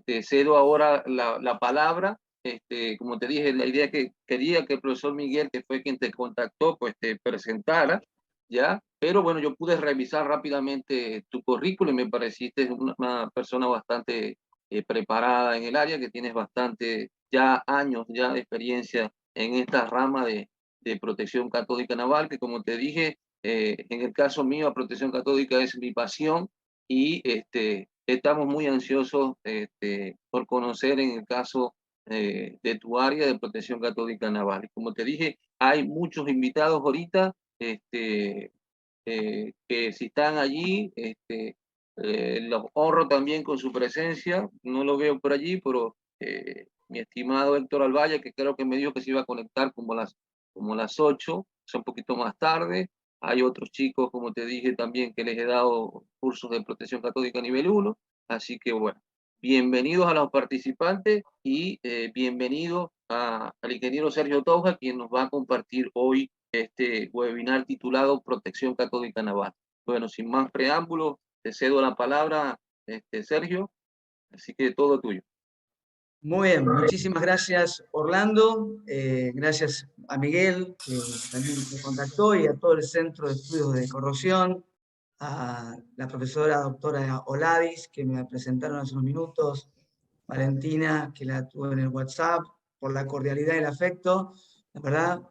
te cedo ahora la palabra. Como te dije, la idea que quería que el profesor Miguel, que fue quien te contactó, pues te presentara, ¿ya? Pero bueno, yo pude revisar rápidamente tu currículum y me pareciste una persona bastante preparada en el área, que tienes bastante ya años ya de experiencia en esta rama de protección catódica naval, que como te dije, en el caso mío, protección catódica es mi pasión y estamos muy ansiosos por conocer en el caso de tu área de protección catódica naval. Y como te dije, hay muchos invitados ahorita que si están allí, los honro también con su presencia. No lo veo por allí, pero mi estimado Héctor Albaya, que creo que me dijo que se iba a conectar como las 8, es un poquito más tarde. Hay otros chicos, como te dije también, que les he dado cursos de protección catódica nivel 1. Así que bueno, bienvenidos a los participantes y bienvenidos al ingeniero Sergio Touja, quien nos va a compartir hoy este webinar titulado Protección Catódica Naval. Bueno, sin más preámbulos, te cedo la palabra, Sergio, así que todo tuyo. Muy bien, muchísimas gracias Orlando, gracias a Miguel, que también me contactó, y a todo el Centro de Estudios de Corrosión, a la profesora doctora Oladis, que me presentaron hace unos minutos, Valentina, que la tuve en el WhatsApp, por la cordialidad y el afecto. La verdad,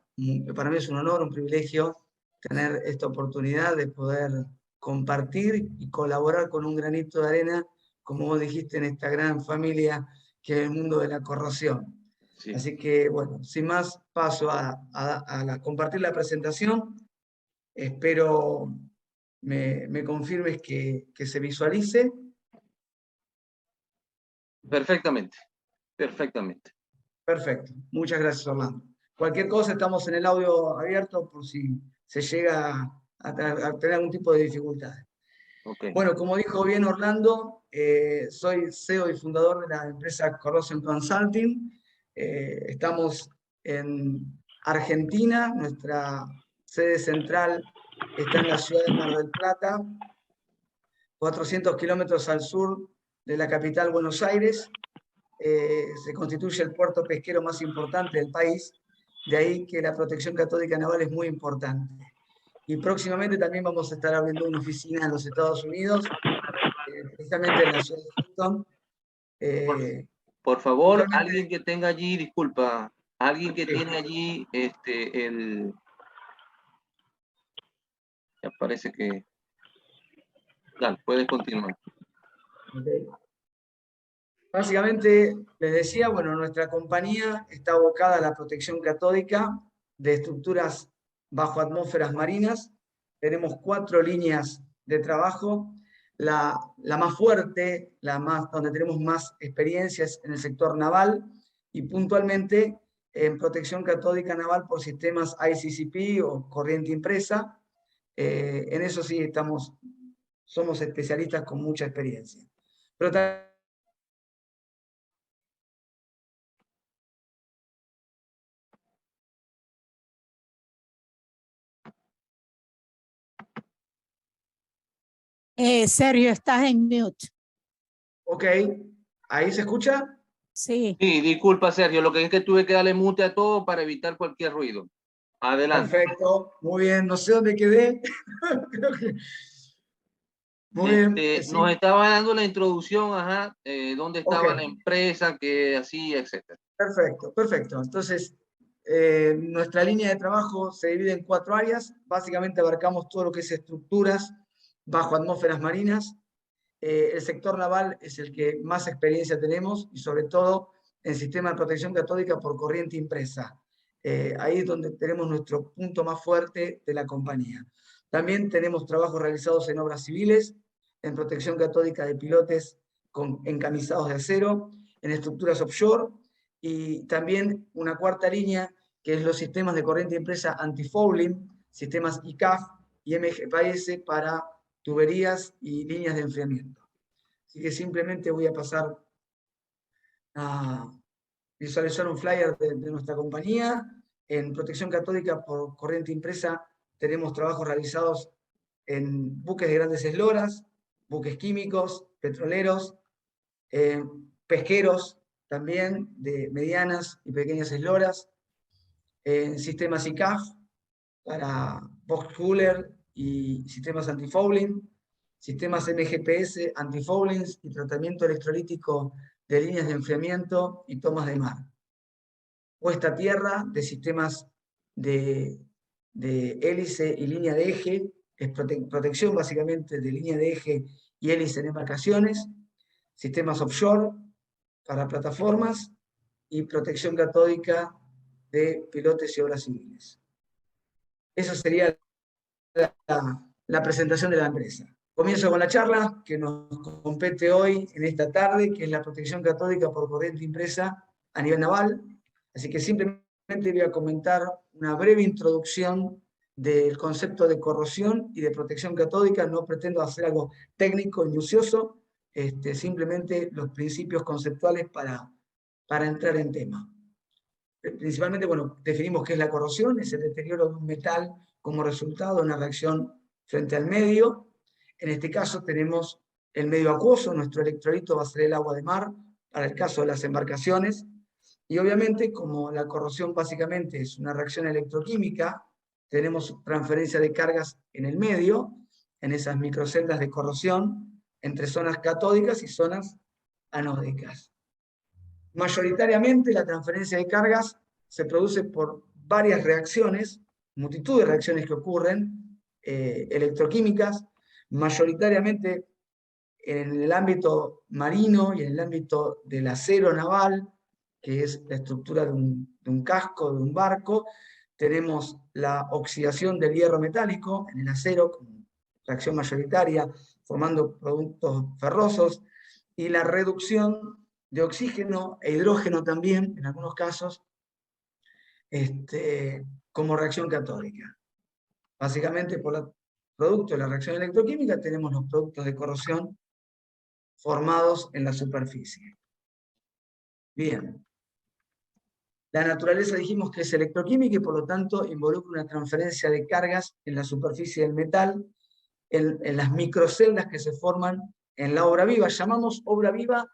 para mí es un honor, un privilegio tener esta oportunidad de poder compartir y colaborar con un granito de arena, como vos dijiste, en esta gran familia que es el mundo de la corrosión. Sí. Así que, bueno, sin más, paso a compartir la presentación. Espero me confirmes que se visualice. Perfectamente, perfectamente. Perfecto. Muchas gracias, Orlando. Cualquier cosa, estamos en el audio abierto por si se llega a tener algún tipo de dificultades. Okay. Bueno, como dijo bien Orlando, soy CEO y fundador de la empresa Corrosion Consulting. Estamos en Argentina, nuestra sede central está en la ciudad de Mar del Plata, 400 kilómetros al sur de la capital Buenos Aires. Se constituye el puerto pesquero más importante del país, de ahí que la protección catódica naval es muy importante. Y próximamente también vamos a estar abriendo una oficina en los Estados Unidos, precisamente en la ciudad de Houston. Por favor, alguien que tenga allí, disculpa, alguien que tiene allí ya parece que... Dale, puedes continuar. Okay. Básicamente, les decía, bueno, nuestra compañía está abocada a la protección catódica de estructuras bajo atmósferas marinas. Tenemos 4 líneas de trabajo. La más fuerte, donde tenemos más experiencias en el sector naval y puntualmente en protección catódica naval por sistemas ICCP o corriente impresa. En eso sí somos especialistas con mucha experiencia. Pero Sergio, estás en mute. Ok, ¿ahí se escucha? Sí. Sí, disculpa, Sergio, lo que es que tuve que darle mute a todo para evitar cualquier ruido. Adelante. Perfecto, muy bien, no sé dónde quedé. Creo que... Muy bien. Sí. Nos estaba dando la introducción, dónde estaba la empresa, qué hacía, etcétera. Perfecto, perfecto. Entonces, nuestra línea de trabajo se divide en 4 áreas. Básicamente abarcamos todo lo que es estructuras bajo atmósferas marinas. El sector naval es el que más experiencia tenemos y sobre todo en sistema de protección catódica por corriente impresa. Ahí es donde tenemos nuestro punto más fuerte de la compañía. También tenemos trabajos realizados en obras civiles, en protección catódica de pilotes con encamisados de acero, en estructuras offshore y también una 4ª línea que es los sistemas de corriente impresa anti-fouling, sistemas ICAF y MGPS para tuberías y líneas de enfriamiento. Así que simplemente voy a pasar a visualizar un flyer de nuestra compañía. En protección catódica por corriente impresa tenemos trabajos realizados en buques de grandes esloras, buques químicos, petroleros, pesqueros también, de medianas y pequeñas esloras, sistemas ICAF para box cooler y sistemas anti-fouling, sistemas MGPS, anti-foulings y tratamiento electrolítico de líneas de enfriamiento y tomas de mar. Puesta a tierra de sistemas de hélice y línea de eje, es protección básicamente de línea de eje y hélice en embarcaciones, sistemas offshore para plataformas y protección catódica de pilotes y obras civiles. Esa sería la presentación de la empresa. Comienzo con la charla que nos compete hoy, en esta tarde, que es la protección catódica por corriente impresa a nivel naval. Así que simplemente voy a comentar una breve introducción del concepto de corrosión y de protección catódica. No pretendo hacer algo técnico y minucioso, simplemente los principios conceptuales para entrar en tema. Principalmente, bueno, definimos qué es la corrosión, es el deterioro de un metal como resultado de una reacción frente al medio. En este caso tenemos el medio acuoso, nuestro electrolito va a ser el agua de mar, para el caso de las embarcaciones, y obviamente como la corrosión básicamente es una reacción electroquímica, tenemos transferencia de cargas en el medio, en esas microceldas de corrosión, entre zonas catódicas y zonas anódicas. Mayoritariamente la transferencia de cargas se produce por varias reacciones, multitud de reacciones que ocurren, electroquímicas, mayoritariamente en el ámbito marino y en el ámbito del acero naval, que es la estructura de un casco, de un barco. Tenemos la oxidación del hierro metálico en el acero, como reacción mayoritaria, formando productos ferrosos, y la reducción de oxígeno e hidrógeno también, en algunos casos, como reacción catódica. Básicamente, por el producto de la reacción electroquímica, tenemos los productos de corrosión formados en la superficie. Bien. La naturaleza dijimos que es electroquímica y por lo tanto involucra una transferencia de cargas en la superficie del metal, en las microceldas que se forman en la obra viva. Llamamos obra viva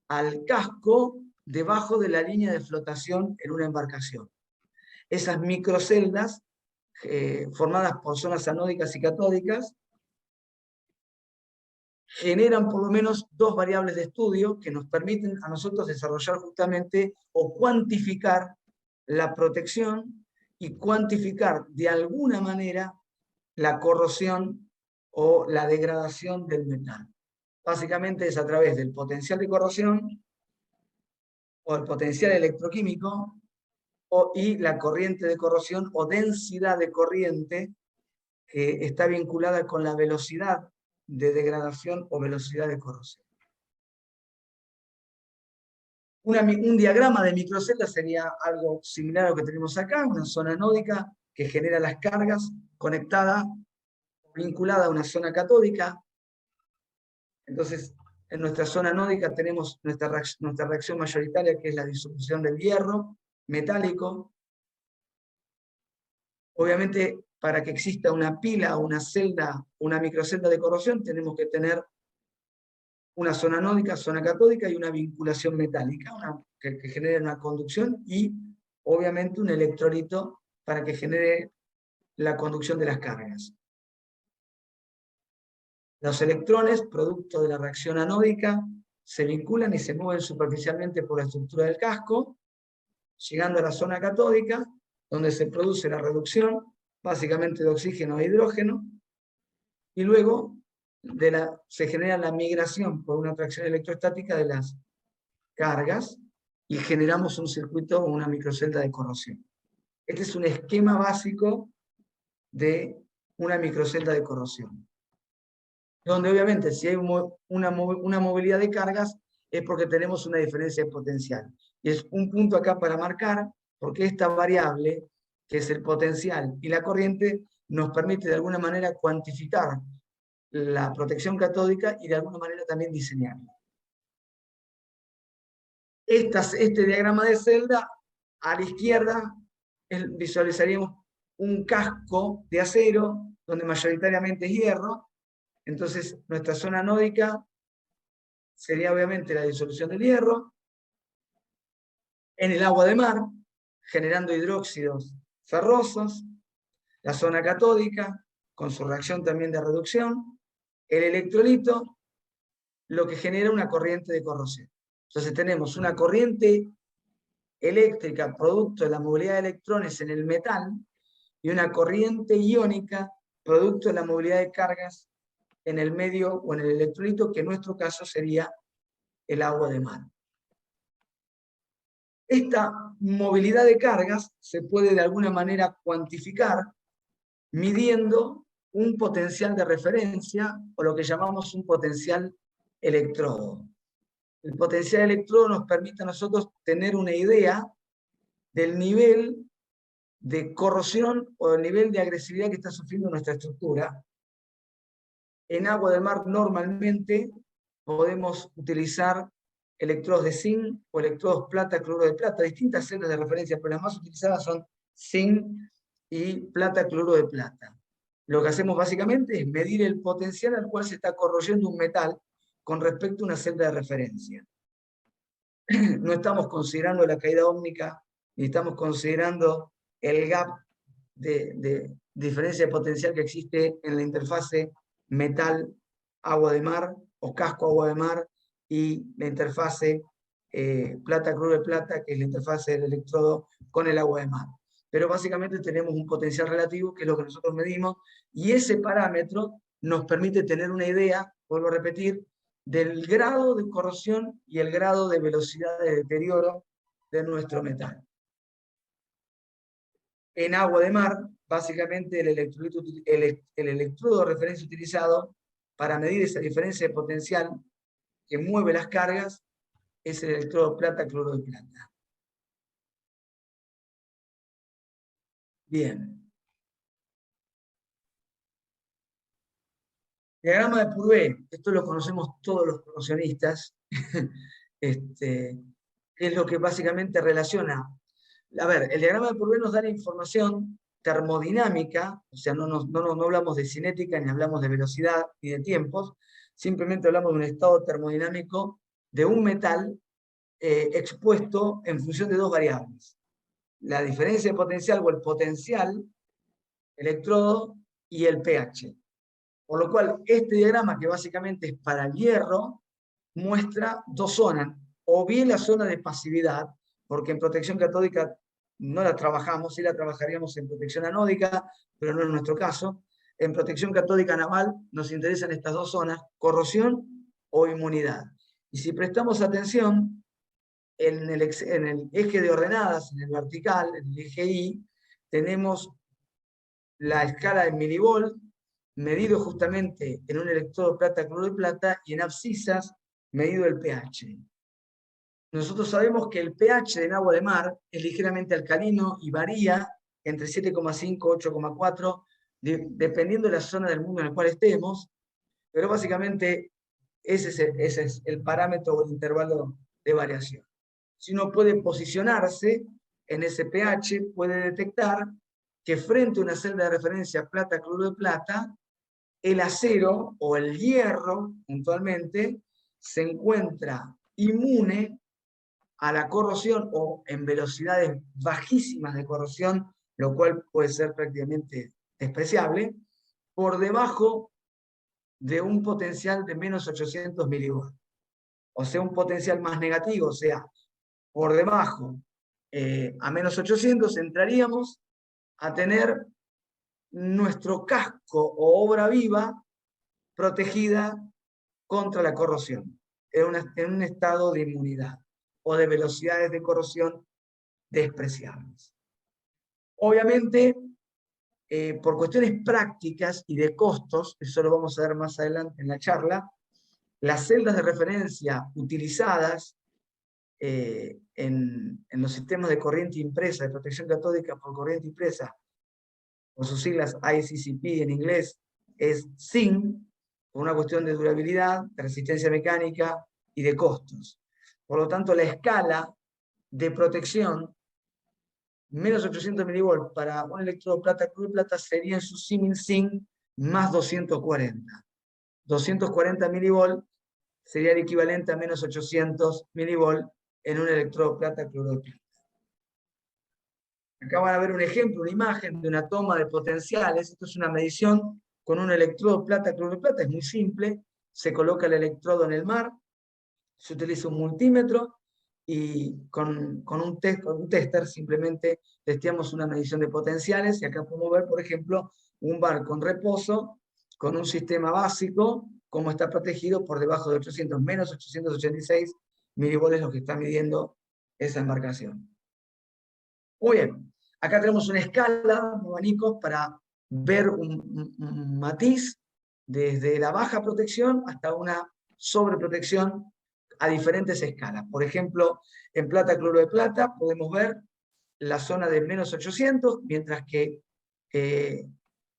al casco debajo de la línea de flotación en una embarcación. Esas microceldas, formadas por zonas anódicas y catódicas, generan por lo menos dos variables de estudio que nos permiten a nosotros desarrollar justamente o cuantificar la protección y cuantificar de alguna manera la corrosión o la degradación del metal. Básicamente es a través del potencial de corrosión o el potencial electroquímico y la corriente de corrosión o densidad de corriente que está vinculada con la velocidad de degradación o velocidad de corrosión. Un diagrama de microceldas sería algo similar a lo que tenemos acá, una zona anódica que genera las cargas conectada, vinculada a una zona catódica. Entonces, en nuestra zona anódica tenemos nuestra reacción mayoritaria, que es la disolución del hierro metálico. Obviamente, para que exista una pila, una celda, una microcelda de corrosión, tenemos que tener una zona anódica, zona catódica y una vinculación metálica, que genere una conducción y, obviamente, un electrolito para que genere la conducción de las cargas. Los electrones, producto de la reacción anódica, se vinculan y se mueven superficialmente por la estructura del casco, llegando a la zona catódica, donde se produce la reducción, básicamente de oxígeno e hidrógeno, y luego se genera la migración por una atracción electrostática de las cargas, y generamos un circuito o una microcelda de corrosión. Este es un esquema básico de una microcelda de corrosión, donde obviamente si hay una movilidad de cargas es porque tenemos una diferencia de potencial. Y es un punto acá para marcar, porque esta variable, que es el potencial y la corriente, nos permite de alguna manera cuantificar la protección catódica y de alguna manera también diseñarla. Este diagrama de celda, a la izquierda, visualizaríamos un casco de acero, donde mayoritariamente es hierro. Entonces, nuestra zona anódica sería obviamente la disolución del hierro, en el agua de mar, generando hidróxidos ferrosos, la zona catódica, con su reacción también de reducción, el electrolito, lo que genera una corriente de corrosión. Entonces tenemos una corriente eléctrica producto de la movilidad de electrones en el metal y una corriente iónica producto de la movilidad de cargas en el medio o en el electrolito, que en nuestro caso sería el agua de mar. Esta movilidad de cargas se puede de alguna manera cuantificar midiendo un potencial de referencia o lo que llamamos un potencial electrodo. El potencial electrodo nos permite a nosotros tener una idea del nivel de corrosión o del nivel de agresividad que está sufriendo nuestra estructura. En agua de mar normalmente podemos utilizar electrodos de zinc o electrodos plata, cloruro de plata, distintas celdas de referencia, pero las más utilizadas son zinc y plata, cloruro de plata. Lo que hacemos básicamente es medir el potencial al cual se está corroyendo un metal con respecto a una celda de referencia. No estamos considerando la caída ómnica, ni estamos considerando el gap de diferencia de potencial que existe en la interfase metal-agua de mar o casco-agua de mar y la interfase plata-cloruro de plata, que es la interfase del electrodo con el agua de mar. Pero básicamente tenemos un potencial relativo, que es lo que nosotros medimos, y ese parámetro nos permite tener una idea, vuelvo a repetir, del grado de corrosión y el grado de velocidad de deterioro de nuestro metal. En agua de mar, básicamente el electrodo de referencia utilizado para medir esa diferencia de potencial que mueve las cargas es el electrodo plata-cloruro de plata. Bien. Diagrama de Purvé, esto lo conocemos todos los corrosionistas, que es lo que básicamente relaciona. A ver, el diagrama de Purvé nos da la información termodinámica, o sea, no hablamos de cinética, ni hablamos de velocidad, ni de tiempos, simplemente hablamos de un estado termodinámico de un metal expuesto en función de dos variables. La diferencia de potencial o el potencial, electrodo, y el pH. Por lo cual, este diagrama, que básicamente es para el hierro, muestra dos zonas. O bien la zona de pasividad, porque en protección catódica no la trabajamos, sí la trabajaríamos en protección anódica, pero no en nuestro caso. En protección catódica naval nos interesan estas dos zonas, corrosión o inmunidad. Y si prestamos atención, en el eje de ordenadas, en el vertical, en el eje Y, tenemos la escala de milivolt, medido justamente en un electrodo plata-cloruro de plata, y en abscisas, medido el pH. Nosotros sabemos que el pH en agua de mar es ligeramente alcalino y varía entre 7,5 y 8,4, dependiendo de la zona del mundo en la cual estemos, pero básicamente ese es el parámetro o el intervalo de variación. Si uno puede posicionarse en ese pH, puede detectar que frente a una celda de referencia plata-cloruro de plata, el acero o el hierro, puntualmente, se encuentra inmune a la corrosión o en velocidades bajísimas de corrosión, lo cual puede ser prácticamente despreciable, por debajo de un potencial de menos 800 milivolts. O sea, un potencial más negativo, o sea, por debajo a menos 800 entraríamos a tener nuestro casco o obra viva protegida contra la corrosión, en un estado de inmunidad o de velocidades de corrosión despreciables. Obviamente, por cuestiones prácticas y de costos, eso lo vamos a ver más adelante en la charla, las celdas de referencia utilizadas en los sistemas de corriente impresa, de protección catódica por corriente impresa, por sus siglas ICCP en inglés, es zinc, por una cuestión de durabilidad, de resistencia mecánica y de costos. Por lo tanto, la escala de protección, menos 800 milivolts para un electrodo plata-cloruro de plata, sería en su símil zinc más 240. 240 milivolts sería el equivalente a menos 800 milivolt en un electrodo plata-cloruro de plata. Acá van a ver un ejemplo, una imagen de una toma de potenciales. Esto es una medición con un electrodo plata-cloruro de plata, es muy simple. Se coloca el electrodo en el mar, se utiliza un multímetro y con un tester simplemente testeamos una medición de potenciales. Y acá podemos ver, por ejemplo, un barco en reposo con un sistema básico, cómo está protegido por debajo de 800, menos 886 milivolts, lo que está midiendo esa embarcación. Muy bien, acá tenemos una escala, un abanico para ver un matiz desde la baja protección hasta una sobreprotección a diferentes escalas. Por ejemplo, en plata-cloruro de plata podemos ver la zona de menos 800, mientras que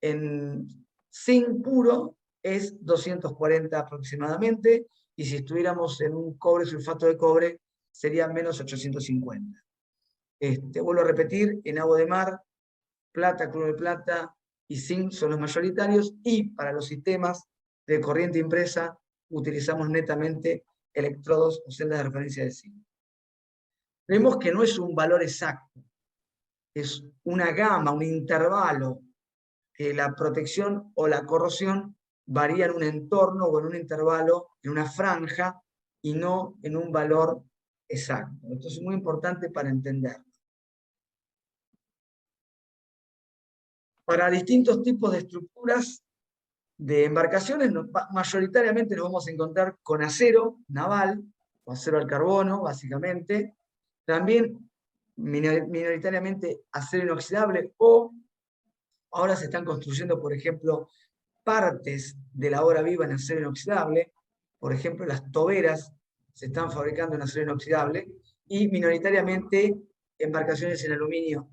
en zinc puro es 240 aproximadamente, y si estuviéramos en un cobre sulfato de cobre sería menos 850. Vuelvo a repetir, en agua de mar, plata, cloruro de plata y zinc son los mayoritarios, y para los sistemas de corriente impresa utilizamos netamente electrodos o celdas de referencia de zinc. Vemos que no es un valor exacto, es una gama, un intervalo, que la protección o la corrosión varía en un entorno o en un intervalo, en una franja, y no en un valor exacto. Esto es muy importante para entender. Para distintos tipos de estructuras de embarcaciones, mayoritariamente nos vamos a encontrar con acero naval, o acero al carbono, básicamente. También minoritariamente acero inoxidable, o ahora se están construyendo, por ejemplo, partes de la obra viva en acero inoxidable. Por ejemplo, las toberas se están fabricando en acero inoxidable, y minoritariamente embarcaciones en aluminio.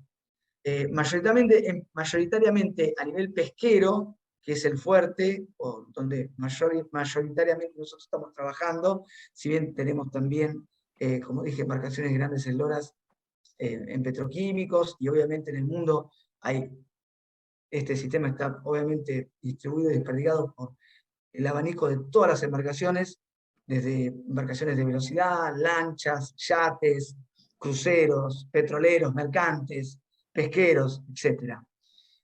Mayoritariamente a nivel pesquero, que es el fuerte, o donde mayoritariamente nosotros estamos trabajando, si bien tenemos también, como dije, embarcaciones grandes esloras en petroquímicos, y obviamente en el mundo este sistema está obviamente distribuido y desperdigado por el abanico de todas las embarcaciones, desde embarcaciones de velocidad, lanchas, yates, cruceros, petroleros, mercantes, pesqueros, etc.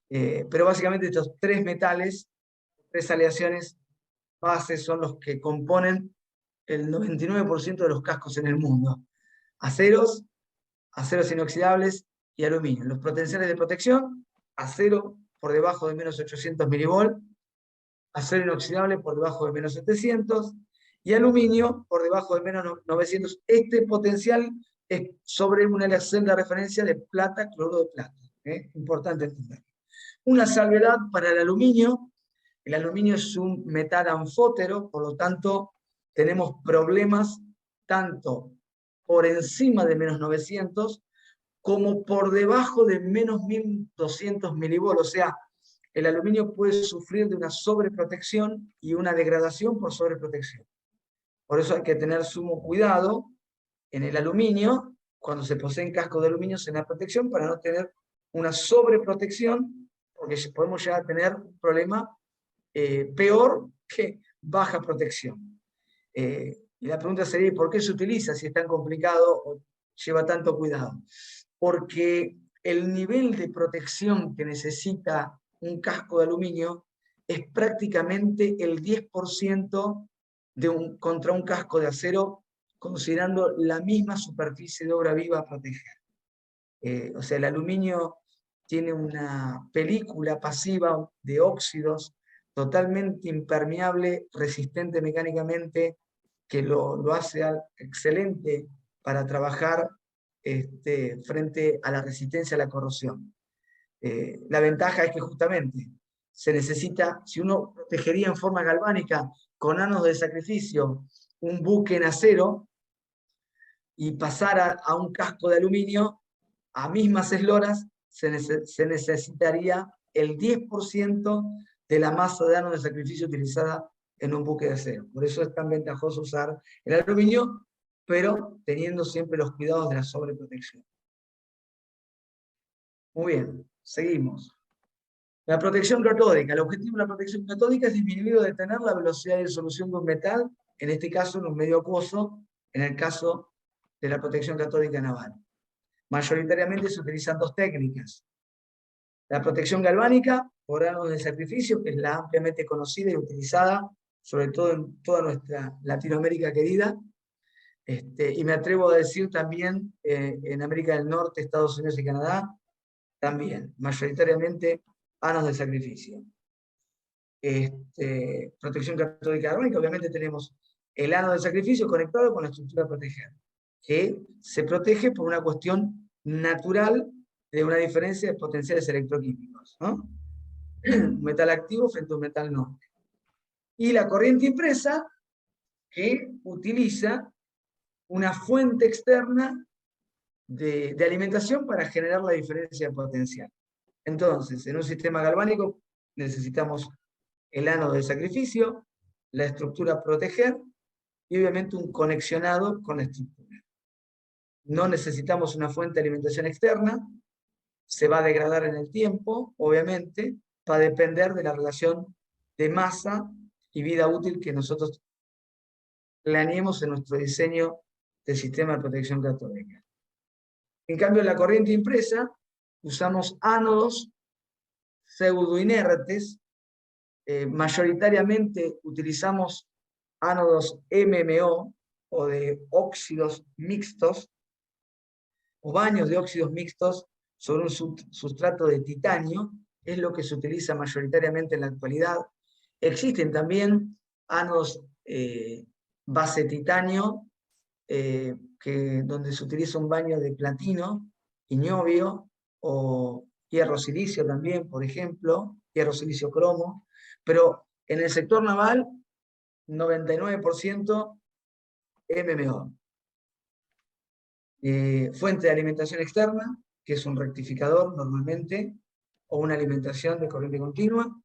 Pero básicamente estos tres metales, tres aleaciones bases, son los que componen el 99% de los cascos en el mundo. Aceros inoxidables y aluminio. Los potenciales de protección: acero por debajo de menos 800 milivolt, acero inoxidable por debajo de menos 700, y aluminio por debajo de menos 900. Este potencial es sobre una celda de referencia de plata, cloruro de plata. Importante entender. Una salvedad para el aluminio: el aluminio es un metal anfótero, por lo tanto tenemos problemas tanto por encima de menos 900 como por debajo de menos 1200 milivolt. O sea, el aluminio puede sufrir de una sobreprotección y una degradación por sobreprotección. Por eso hay que tener sumo cuidado en el aluminio, cuando se poseen cascos de aluminio en la protección, para no tener una sobreprotección, porque podemos llegar a tener un problema peor que baja protección. Y la pregunta sería, ¿por qué se utiliza si es tan complicado o lleva tanto cuidado? Porque el nivel de protección que necesita un casco de aluminio es prácticamente el 10% contra un casco de acero, considerando la misma superficie de obra viva a proteger. O sea, el aluminio tiene una película pasiva de óxidos totalmente impermeable, resistente mecánicamente, que lo hace excelente para trabajar frente a la resistencia a la corrosión. La ventaja es que justamente se necesita, si uno protegería en forma galvánica con ánodos de sacrificio un buque en acero y pasara a un casco de aluminio a mismas esloras, se necesitaría el 10% de la masa de ánodo de sacrificio utilizada en un buque de acero. Por eso es tan ventajoso usar el aluminio, pero teniendo siempre los cuidados de la sobreprotección. Muy bien, seguimos. La protección catódica. El objetivo de la protección catódica es disminuir o detener la velocidad de disolución de un metal en este caso en un medio acuoso, en el caso de la protección catódica naval. Mayoritariamente se utilizan dos técnicas. La protección galvánica por ánodos de sacrificio, que es la ampliamente conocida y utilizada, sobre todo en toda nuestra Latinoamérica querida, y me atrevo a decir también en América del Norte, Estados Unidos y Canadá, también, mayoritariamente ánodos de sacrificio. Protección catódica galvánica, obviamente tenemos el ánodo de sacrificio conectado con la estructura a proteger, que se protege por una cuestión natural de una diferencia de potenciales electroquímicos, ¿no? Un metal activo frente a un metal no. Y la corriente impresa, que utiliza una fuente externa de alimentación para generar la diferencia de potencial. Entonces, en un sistema galvánico necesitamos el ánodo de sacrificio, la estructura a proteger y obviamente un conexionado con la estructura. No necesitamos una fuente de alimentación externa, se va a degradar en el tiempo, obviamente, va a depender de la relación de masa y vida útil que nosotros planeemos en nuestro diseño del sistema de protección catódica. En cambio, en la corriente impresa usamos ánodos pseudoinertes, mayoritariamente utilizamos ánodos MMO o de óxidos mixtos, o baños de óxidos mixtos sobre un sustrato de titanio, es lo que se utiliza mayoritariamente en la actualidad. Existen también ánodos base titanio, donde se utiliza un baño de platino y niobio, o hierro silicio también, por ejemplo, hierro silicio cromo, pero en el sector naval, 99% MMO. Fuente de alimentación externa, que es un rectificador normalmente, o una alimentación de corriente continua,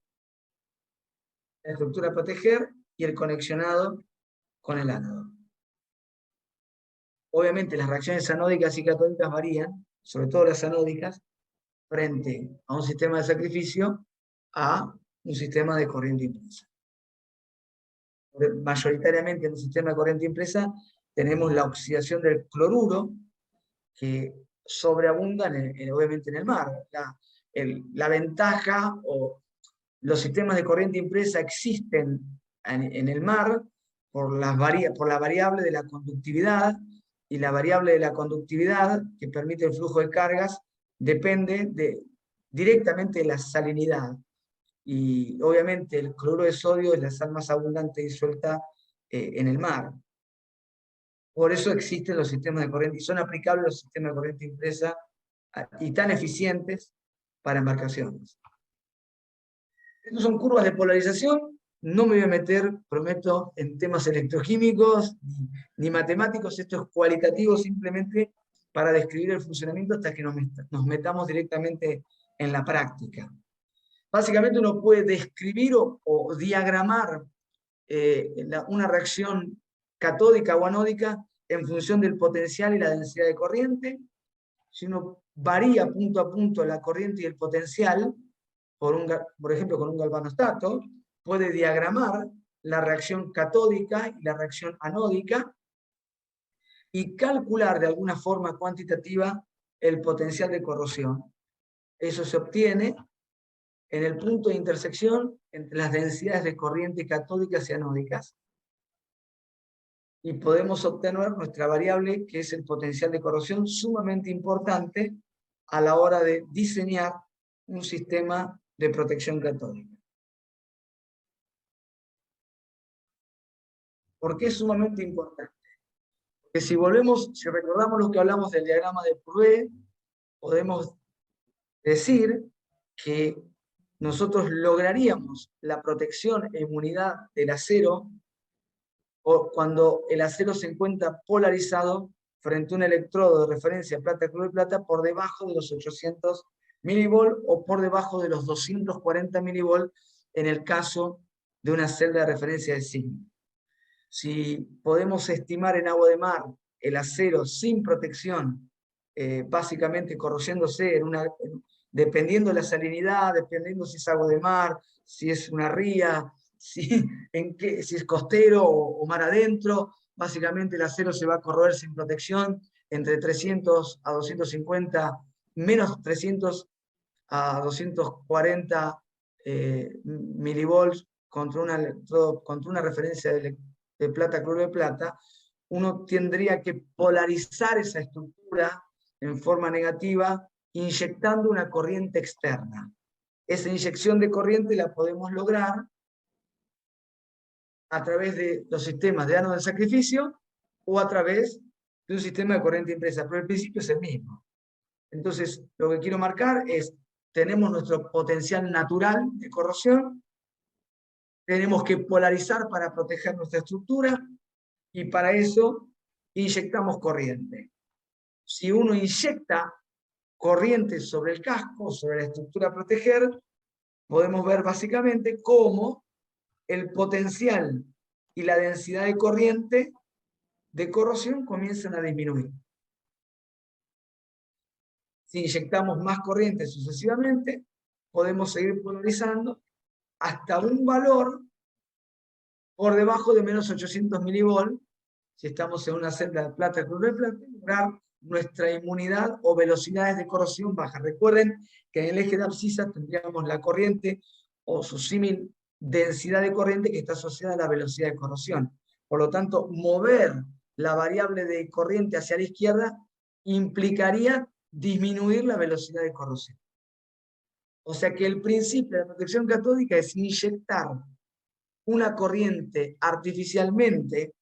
la estructura a proteger y el conexionado con el ánodo. Obviamente las reacciones anódicas y catódicas varían, sobre todo las anódicas, frente a un sistema de sacrificio a un sistema de corriente impresa. Mayoritariamente en un sistema de corriente impresa tenemos la oxidación del cloruro, que sobreabunda obviamente en el mar. La ventaja o los sistemas de corriente impresa existen en el mar por la variable de la conductividad, y la variable de la conductividad que permite el flujo de cargas depende directamente de la salinidad. Y obviamente el cloruro de sodio es la sal más abundante disuelta en el mar. Por eso existen los sistemas de corriente, y son aplicables los sistemas de corriente impresa y tan eficientes para embarcaciones. Estas son curvas de polarización. No me voy a meter, prometo, en temas electroquímicos ni matemáticos. Esto es cualitativo simplemente para describir el funcionamiento hasta que nos metamos directamente en la práctica. Básicamente uno puede describir o diagramar una reacción catódica o anódica en función del potencial y la densidad de corriente. Si uno varía punto a punto la corriente y el potencial, por ejemplo con un galvanostato, puede diagramar la reacción catódica y la reacción anódica y calcular de alguna forma cuantitativa el potencial de corrosión. Eso se obtiene en el punto de intersección entre las densidades de corriente catódicas y anódicas, y podemos obtener nuestra variable, que es el potencial de corrosión, sumamente importante a la hora de diseñar un sistema de protección catódica. ¿Por qué es sumamente importante? Porque si recordamos lo que hablamos del diagrama de Prouvé, podemos decir que nosotros lograríamos la protección e inmunidad del acero cuando el acero se encuentra polarizado frente a un electrodo de referencia plata-cloro de plata por debajo de los 800 milivolts o por debajo de los 240 milivolts en el caso de una celda de referencia de signo. Si podemos estimar en agua de mar el acero sin protección, básicamente corrosiéndose dependiendo de la salinidad, dependiendo si es agua de mar, si es una ría, si es costero o mar adentro. Básicamente el acero se va a corroer sin protección entre 300 a 250, menos 300 a 240 milivolts contra una referencia de plata, cloruro de plata. Uno tendría que polarizar esa estructura en forma negativa inyectando una corriente externa. Esa inyección de corriente la podemos lograr a través de los sistemas de ánodo de sacrificio o a través de un sistema de corriente impresa, pero el principio es el mismo. Entonces, lo que quiero marcar es, tenemos nuestro potencial natural de corrosión, tenemos que polarizar para proteger nuestra estructura, y para eso inyectamos corriente. Si uno inyecta corriente sobre el casco, sobre la estructura a proteger, podemos ver básicamente cómo el potencial y la densidad de corriente de corrosión comienzan a disminuir. Si inyectamos más corriente sucesivamente, podemos seguir polarizando hasta un valor por debajo de menos 800 milivolts, si estamos en una celda de plata, cloruro de plata, lograr nuestra inmunidad o velocidades de corrosión bajas. Recuerden que en el eje de abscisa tendríamos la corriente o su símil densidad de corriente que está asociada a la velocidad de corrosión. Por lo tanto, mover la variable de corriente hacia la izquierda implicaría disminuir la velocidad de corrosión. O sea que el principio de la protección catódica es inyectar una corriente artificialmente,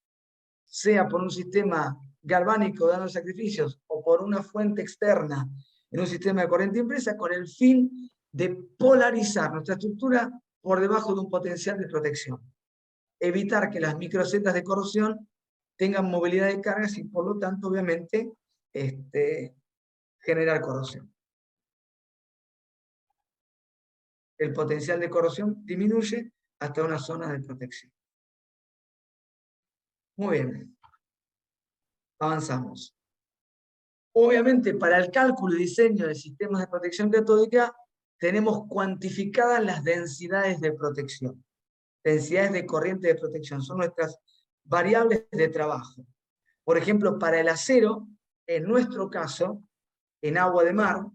sea por un sistema galvánico dando sacrificios o por una fuente externa en un sistema de corriente impresa, con el fin de polarizar nuestra estructura por debajo de un potencial de protección. Evitar que las microcetas de corrosión tengan movilidad de cargas y por lo tanto, obviamente, generar corrosión. El potencial de corrosión disminuye hasta una zona de protección. Muy bien. Avanzamos. Obviamente, para el cálculo y diseño de sistemas de protección catódica, tenemos cuantificadas las densidades de protección. Densidades de corriente de protección. Son nuestras variables de trabajo. Por ejemplo, para el acero, en nuestro caso, en agua de mar,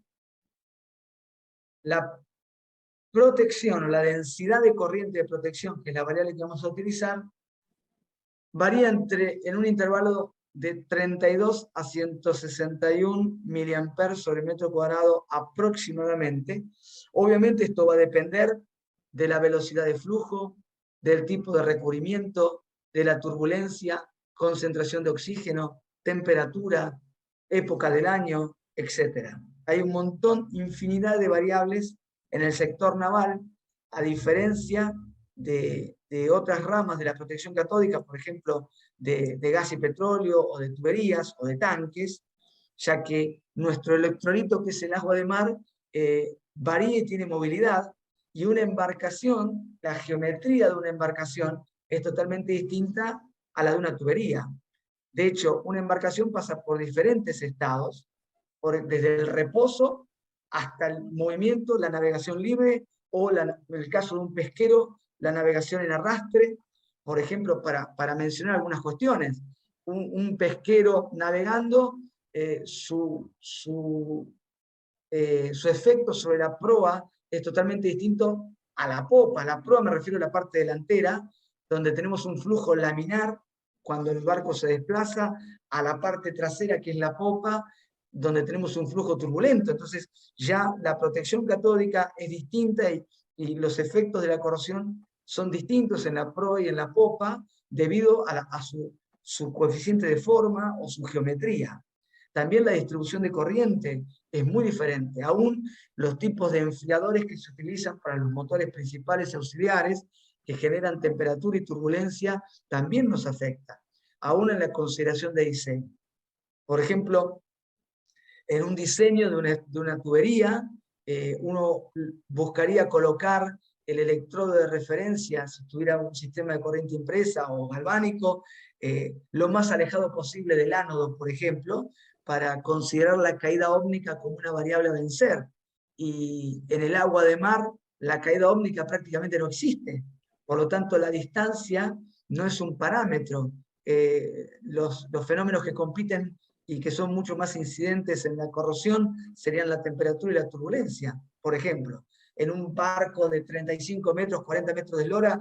la protección o la densidad de corriente de protección, que es la variable que vamos a utilizar, varía en un intervalo de 32 a 161 mA sobre metro cuadrado aproximadamente. Obviamente esto va a depender de la velocidad de flujo, del tipo de recubrimiento, de la turbulencia, concentración de oxígeno, temperatura, época del año, etc. Hay un montón, infinidad de variables en el sector naval, a diferencia de otras ramas de la protección catódica, por ejemplo, de gas y petróleo, o de tuberías, o de tanques, ya que nuestro electrolito, que es el agua de mar, varía y tiene movilidad, y una embarcación, la geometría de una embarcación, es totalmente distinta a la de una tubería. De hecho, una embarcación pasa por diferentes estados, desde el reposo hasta el movimiento, la navegación libre, o en el caso de un pesquero, la navegación en arrastre. Por ejemplo, para mencionar algunas cuestiones, un pesquero navegando, su efecto sobre la proa es totalmente distinto a la popa. A la proa me refiero a la parte delantera, donde tenemos un flujo laminar cuando el barco se desplaza, a la parte trasera, que es la popa, donde tenemos un flujo turbulento. Entonces ya la protección catódica es distinta, y los efectos de la corrosión son distintos en la proa y en la popa debido a su coeficiente de forma o su geometría. También la distribución de corriente es muy diferente. Aún los tipos de enfriadores que se utilizan para los motores principales y auxiliares, que generan temperatura y turbulencia, también nos afectan, aún en la consideración de diseño. Por ejemplo, en un diseño de una tubería, uno buscaría colocar el electrodo de referencia, si tuviera un sistema de corriente impresa o galvánico, lo más alejado posible del ánodo, por ejemplo, para considerar la caída óptica como una variable a vencer. Y en el agua de mar, la caída óptica prácticamente no existe. Por lo tanto, la distancia no es un parámetro. Los fenómenos que compiten y que son mucho más incidentes en la corrosión serían la temperatura y la turbulencia. Por ejemplo, en un barco de 35 metros, 40 metros de eslora,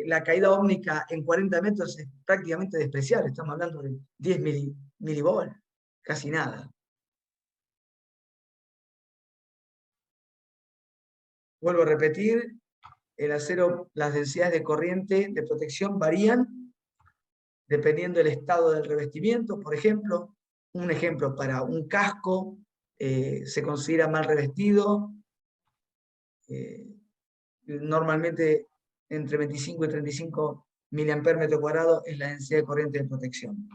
la caída ómnica en 40 metros es prácticamente despreciable. Estamos hablando de 10 milivolt, casi nada. Vuelvo a repetir, el acero, las densidades de corriente de protección varían dependiendo del estado del revestimiento. Por ejemplo, un ejemplo para un casco se considera mal revestido, normalmente entre 25 y 35 miliamperes metro cuadrado es la densidad de corriente de protección.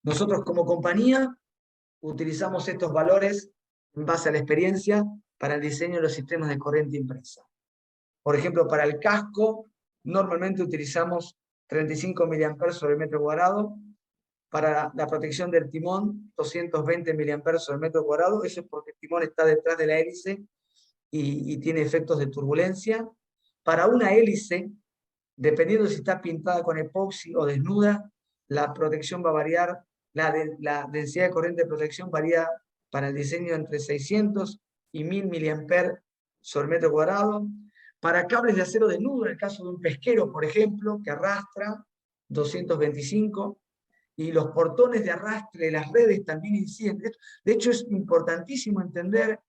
Nosotros como compañía utilizamos estos valores en base a la experiencia para el diseño de los sistemas de corriente impresa. Por ejemplo, para el casco, normalmente utilizamos 35 miliamperes sobre metro cuadrado. Para la protección del timón, 220 miliamperes sobre metro cuadrado. Eso es porque el timón está detrás de la hélice y tiene efectos de turbulencia. Para una hélice, dependiendo si está pintada con epoxi o desnuda, la protección va a variar, la densidad de corriente de protección varía para el diseño entre 600 y 1000 miliamperes sobre metro cuadrado. Para cables de acero desnudo, en el caso de un pesquero, por ejemplo, que arrastra, 225, y los portones de arrastre de las redes también inciden. De hecho, es importantísimo entender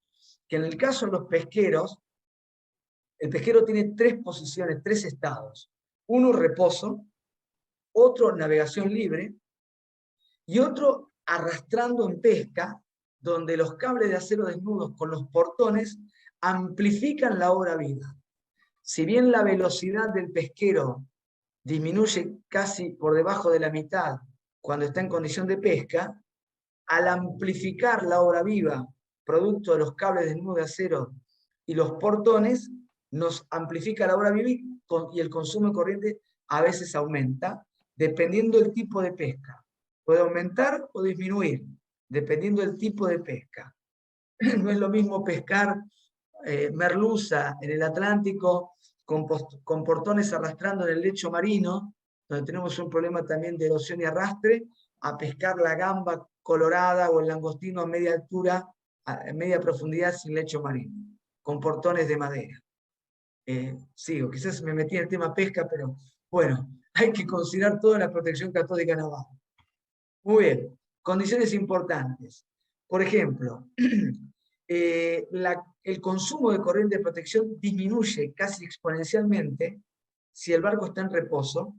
que en el caso de los pesqueros, el pesquero tiene tres posiciones, tres estados. Uno, reposo, otro, navegación libre, y otro, arrastrando en pesca, donde los cables de acero desnudos con los portones amplifican la obra viva. Si bien la velocidad del pesquero disminuye casi por debajo de la mitad cuando está en condición de pesca, al amplificar la obra viva, producto de los cables desnudos de acero y los portones, nos amplifica la obra viva y el consumo de corriente a veces aumenta, dependiendo del tipo de pesca. Puede aumentar o disminuir, dependiendo del tipo de pesca. No es lo mismo pescar merluza en el Atlántico con portones arrastrando en el lecho marino, donde tenemos un problema también de erosión y arrastre, a pescar la gamba colorada o el langostino a media altura, a media profundidad sin lecho marino, con portones de madera. Sigo, quizás me metí en el tema pesca, pero bueno, hay que considerar toda la protección catódica naval. Muy bien, condiciones importantes. Por ejemplo, el consumo de corriente de protección disminuye casi exponencialmente si el barco está en reposo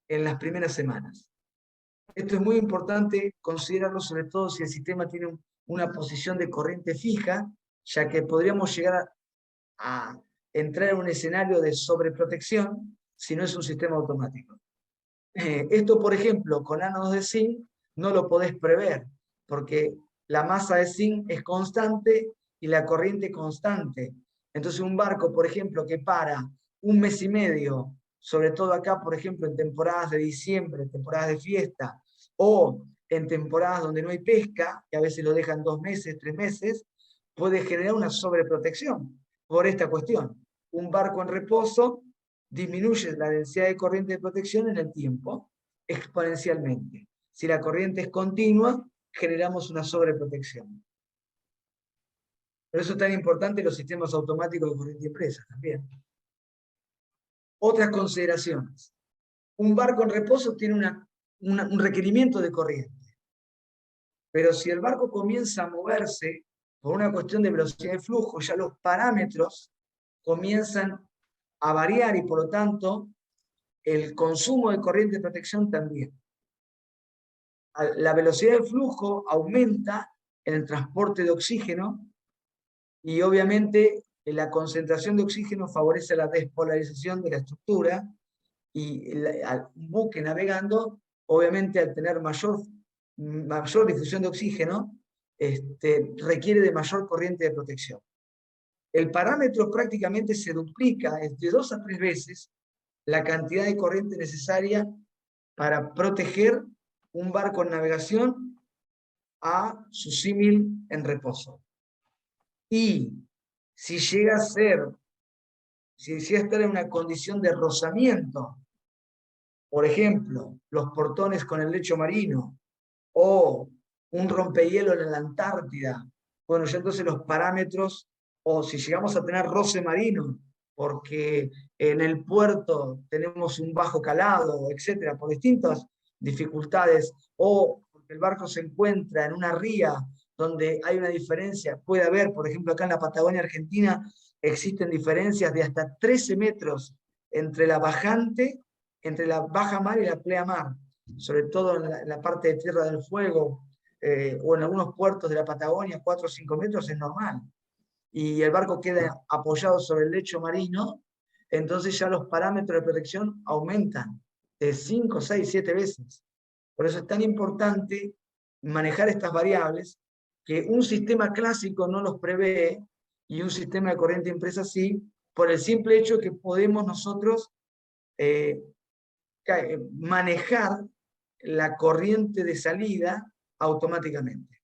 en las primeras semanas. Esto es muy importante considerarlo, sobre todo si el sistema tiene una posición de corriente fija, ya que podríamos llegar a entrar en un escenario de sobreprotección si no es un sistema automático. Esto, por ejemplo, con ánodos de zinc no lo podés prever, porque la masa de zinc es constante y la corriente constante. Entonces un barco, por ejemplo, que para un mes y medio, sobre todo acá, por ejemplo, en temporadas de diciembre, temporadas de fiesta, o en temporadas donde no hay pesca, que a veces lo dejan 2 meses, 3 meses, puede generar una sobreprotección por esta cuestión. Un barco en reposo disminuye la densidad de corriente de protección en el tiempo exponencialmente. Si la corriente es continua, generamos una sobreprotección. Por eso es tan importante los sistemas automáticos de corriente impresa también. Otras consideraciones. Un barco en reposo tiene un requerimiento de corriente. Pero si el barco comienza a moverse por una cuestión de velocidad de flujo, ya los parámetros comienzan a variar y por lo tanto el consumo de corriente de protección también. La velocidad de flujo aumenta en el transporte de oxígeno y obviamente la concentración de oxígeno favorece la despolarización de la estructura y al buque navegando, obviamente al tener mayor difusión de oxígeno, requiere de mayor corriente de protección. El parámetro prácticamente se duplica de 2 a 3 veces la cantidad de corriente necesaria para proteger un barco en navegación a su símil en reposo. Y si llega a ser si estar en una condición de rozamiento, por ejemplo, los portones con el lecho marino, o un rompehielo en la Antártida, bueno, ya entonces los parámetros, o si llegamos a tener roce marino, porque en el puerto tenemos un bajo calado, etcétera, por distintas dificultades, o porque el barco se encuentra en una ría donde hay una diferencia, puede haber, por ejemplo, acá en la Patagonia Argentina, existen diferencias de hasta 13 metros entre la bajante, entre la baja mar y la pleamar, sobre todo en la parte de Tierra del Fuego, o en algunos puertos de la Patagonia, 4 o 5 metros es normal. Y el barco queda apoyado sobre el lecho marino, entonces ya los parámetros de protección aumentan de 5, 6, 7 veces. Por eso es tan importante manejar estas variables, que un sistema clásico no los prevé y un sistema de corriente impresa sí, por el simple hecho que podemos nosotros manejar la corriente de salida automáticamente,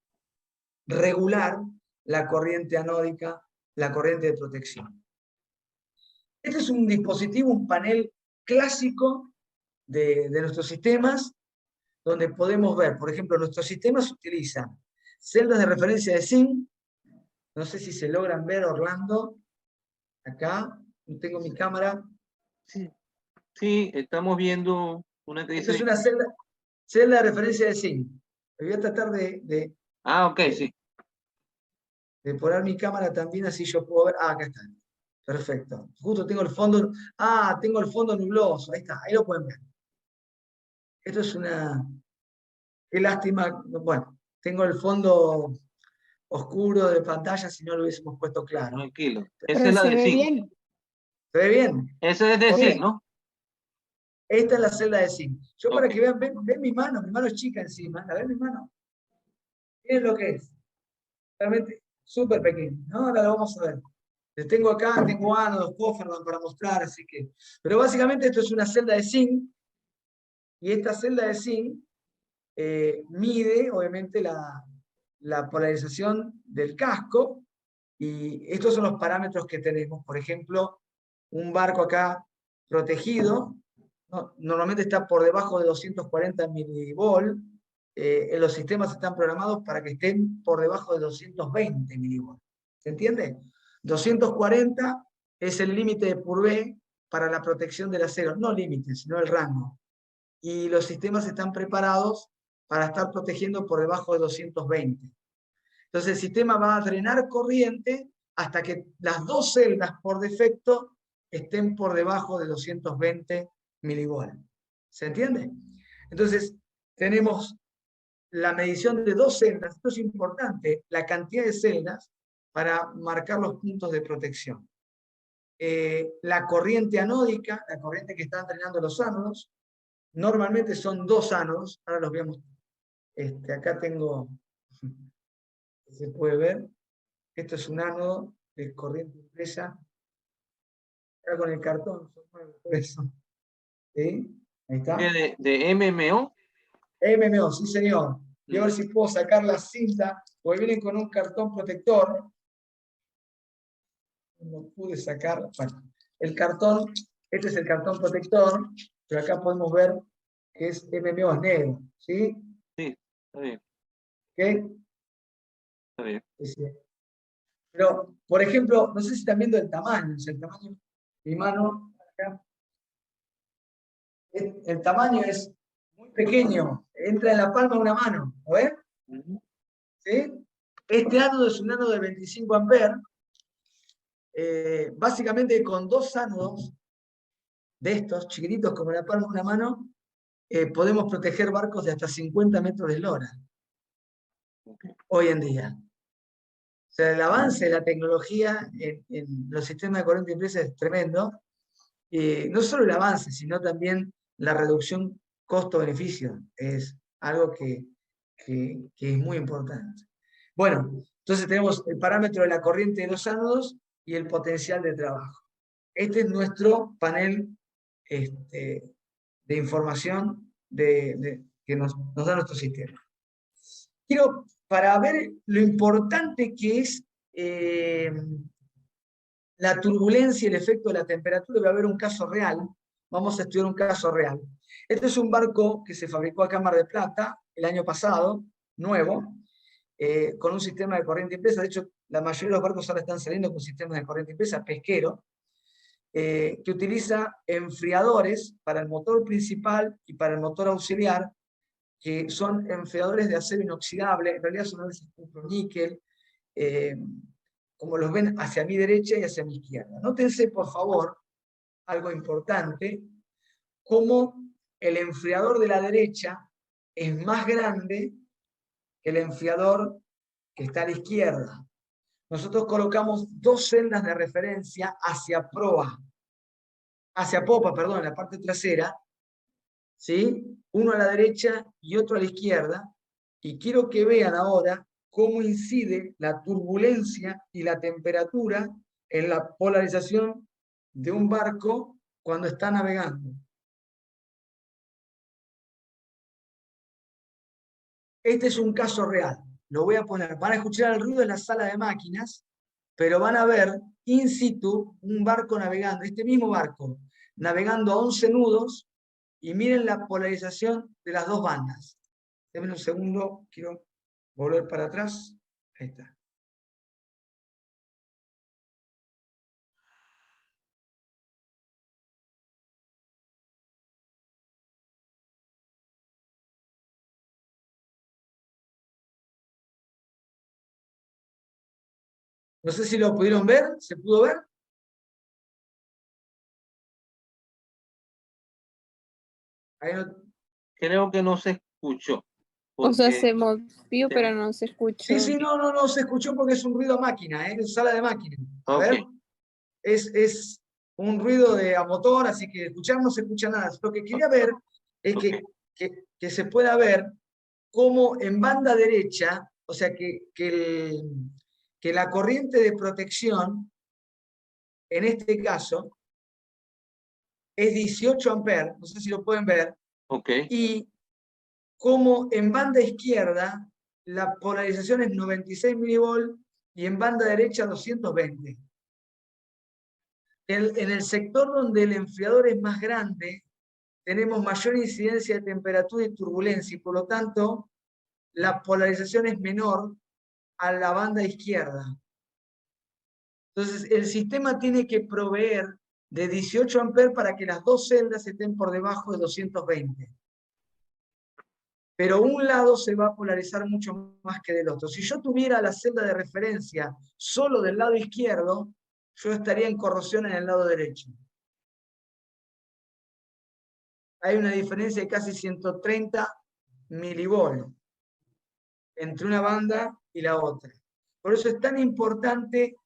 regular la corriente anódica, la corriente de protección. Este es un dispositivo, un panel clásico de nuestros sistemas, donde podemos ver, por ejemplo, nuestros sistemas utilizan celdas de referencia de zinc. No sé si se logran ver, Orlando. Acá tengo mi cámara. Sí, sí, estamos viendo una que Esta dice... es una celda de referencia de zinc. Voy a tratar de Ah, ok, sí. de poner mi cámara también, así yo puedo ver. Ah, acá está. Perfecto. Justo tengo el fondo. Ah, tengo el fondo nubloso. Ahí está, ahí lo pueden ver. Esto es una... Qué lástima. Bueno, tengo el fondo oscuro de pantalla, si no lo hubiésemos puesto claro. Tranquilo. Esa Pero es la se de ve zinc. bien. ¿Se ve bien? Esa es de Ok. zinc, ¿no? Esta es la celda de zinc. Yo para Ok. que vean, ven mi mano es chica encima. ¿La ven mi mano? Miren lo que es. Realmente súper pequeño. ¿No? Ahora lo vamos a ver. Tengo acá, tengo ánodos, Cofferman para mostrar, así que... Pero básicamente esto es una celda de zinc, y esta celda de zinc mide, obviamente, la polarización del casco, y estos son los parámetros que tenemos. Por ejemplo, un barco acá protegido, ¿no? Normalmente está por debajo de 240 milivolt, los sistemas están programados para que estén por debajo de 220 milivolt. ¿Se entiende? 240 es el límite de Purvé para la protección del acero, no límite, sino el rango. Y los sistemas están preparados para estar protegiendo por debajo de 220. Entonces el sistema va a drenar corriente hasta que las dos celdas por defecto estén por debajo de 220 milivolt. ¿Se entiende? Entonces tenemos la medición de dos celdas. Esto es importante, la cantidad de celdas para marcar los puntos de protección. La corriente anódica, la corriente que están drenando los ánodos, normalmente son dos ánodos. Ahora los vemos. Acá tengo, se puede ver, esto es un ánodo de corriente impresa. Acá con el cartón, por eso. ¿Sí? Ahí está. De MMO. MMO, sí señor. Y a ver si puedo sacar la cinta, porque vienen con un cartón protector. No pude sacar. Bueno, el cartón, este es el cartón protector, pero acá podemos ver que es MMO, es negro. ¿Sí? Sí, está bien. ¿Ok? Está bien. Sí. Pero, por ejemplo, no sé si están viendo el tamaño. El tamaño, mi mano, acá. El tamaño es muy pequeño, entra en la palma de una mano. ¿Lo ven? ¿Sí? Este ánodo es un ánodo de 25 amperes. Básicamente con dos ánodos de estos, chiquititos como la palma de una mano, podemos proteger barcos de hasta 50 metros de eslora. Hoy en día. O sea, el avance de la tecnología en los sistemas de corriente impresa es tremendo. No solo el avance, sino también la reducción costo-beneficio. Es algo que es muy importante. Bueno, entonces tenemos el parámetro de la corriente de los ánodos y el potencial de trabajo. Este es nuestro panel de información que nos da nuestro sistema. Quiero, para ver lo importante que es la turbulencia y el efecto de la temperatura. Voy a ver un caso real. Vamos a estudiar un caso real. Este es un barco que se fabricó acá en Mar del Plata el año pasado, nuevo, con un sistema de corriente impresa. De hecho, la mayoría de los barcos ahora están saliendo con sistemas de corriente impresa, pesquero, que utiliza enfriadores para el motor principal y para el motor auxiliar, que son enfriadores de acero inoxidable. En realidad son a veces níquel, como los ven hacia mi derecha y hacia mi izquierda. Nótense, por favor, algo importante, cómo el enfriador de la derecha es más grande que el enfriador que está a la izquierda. Nosotros colocamos dos celdas de referencia hacia popa, perdón, en la parte trasera, ¿sí? Uno a la derecha y otro a la izquierda, y quiero que vean ahora cómo incide la turbulencia y la temperatura en la polarización de un barco cuando está navegando. Este es un caso real. Lo voy a poner. Van a escuchar el ruido de la sala de máquinas, pero van a ver in situ un barco navegando, este mismo barco, navegando a 11 nudos, y miren la polarización de las dos bandas. Denme un segundo, quiero volver para atrás. Ahí está. No sé si lo pudieron ver, ¿se pudo ver? Ahí no... Creo que no se escuchó. O sea, Porque se movió, se- pero no se escuchó. Sí, no, se escuchó porque es un ruido a máquina, es sala de máquina. A Ok. ver, es un ruido a motor, así que escuchar no se escucha nada. Lo que quería ver es que se pueda ver cómo en banda derecha, o sea, que la corriente de protección, en este caso, es 18 amperes, no sé si lo pueden ver, Ok. y como en banda izquierda la polarización es 96 milivolt y en banda derecha 220. En el sector donde el enfriador es más grande, tenemos mayor incidencia de temperatura y turbulencia, y por lo tanto la polarización es menor a la banda izquierda. Entonces el sistema tiene que proveer de 18 amperes para que las dos celdas estén por debajo de 220. Pero un lado se va a polarizar mucho más que del otro. Si yo tuviera la celda de referencia solo del lado izquierdo, yo estaría en corrosión en el lado derecho. Hay una diferencia de casi 130 milivolts entre una banda y la otra. Por eso es tan importante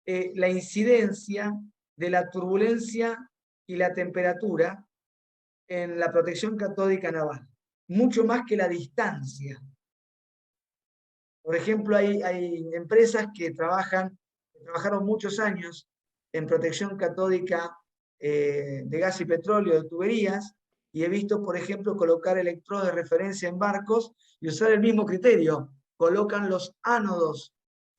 la incidencia de la turbulencia y la temperatura en la protección catódica naval, mucho más que la distancia. Por ejemplo, hay empresas que trabajaron muchos años en protección catódica de gas y petróleo, de tuberías, y he visto, por ejemplo, colocar electrodos de referencia en barcos y usar el mismo criterio. Colocan los ánodos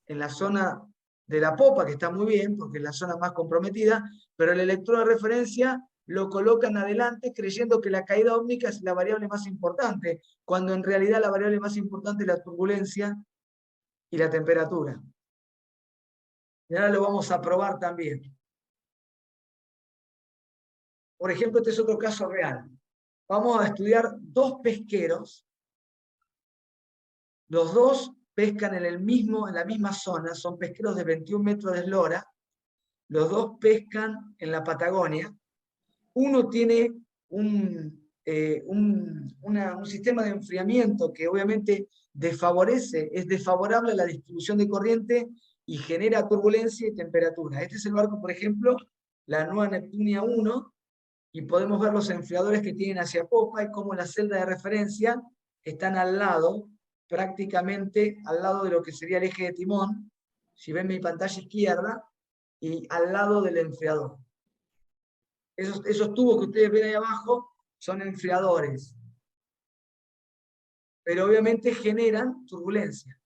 en la zona de la popa, que está muy bien, porque es la zona más comprometida, pero el electrodo de referencia lo colocan adelante creyendo que la caída óptica es la variable más importante, cuando en realidad la variable más importante es la turbulencia y la temperatura. Y ahora lo vamos a probar también. Por ejemplo, este es otro caso real. Vamos a estudiar dos pesqueros. Los dos pescan en la misma zona, son pesqueros de 21 metros de eslora. Los dos pescan en la Patagonia. Uno tiene un sistema de enfriamiento que obviamente es desfavorable a la distribución de corriente y genera turbulencia y temperatura. Este es el barco, por ejemplo, la Nueva Neptunia 1, y podemos ver los enfriadores que tienen hacia popa y cómo las celdas de referencia están al lado, prácticamente al lado de lo que sería el eje de timón, si ven mi pantalla izquierda, y al lado del enfriador. Esos tubos que ustedes ven ahí abajo son enfriadores, pero obviamente generan turbulencia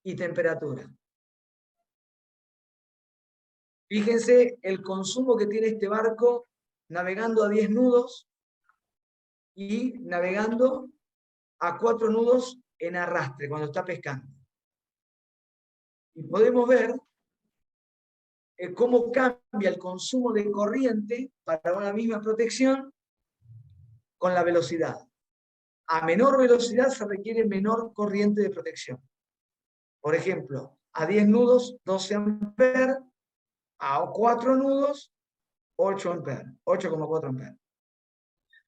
y temperatura. Fíjense el consumo que tiene este barco navegando a 10 nudos y navegando a 4 nudos en arrastre cuando está pescando. Y podemos ver cómo cambia el consumo de corriente para una misma protección con la velocidad. A menor velocidad se requiere menor corriente de protección. Por ejemplo, a 10 nudos, 12 amperes, a 4 nudos, 8 amperes, 8,4 amperes.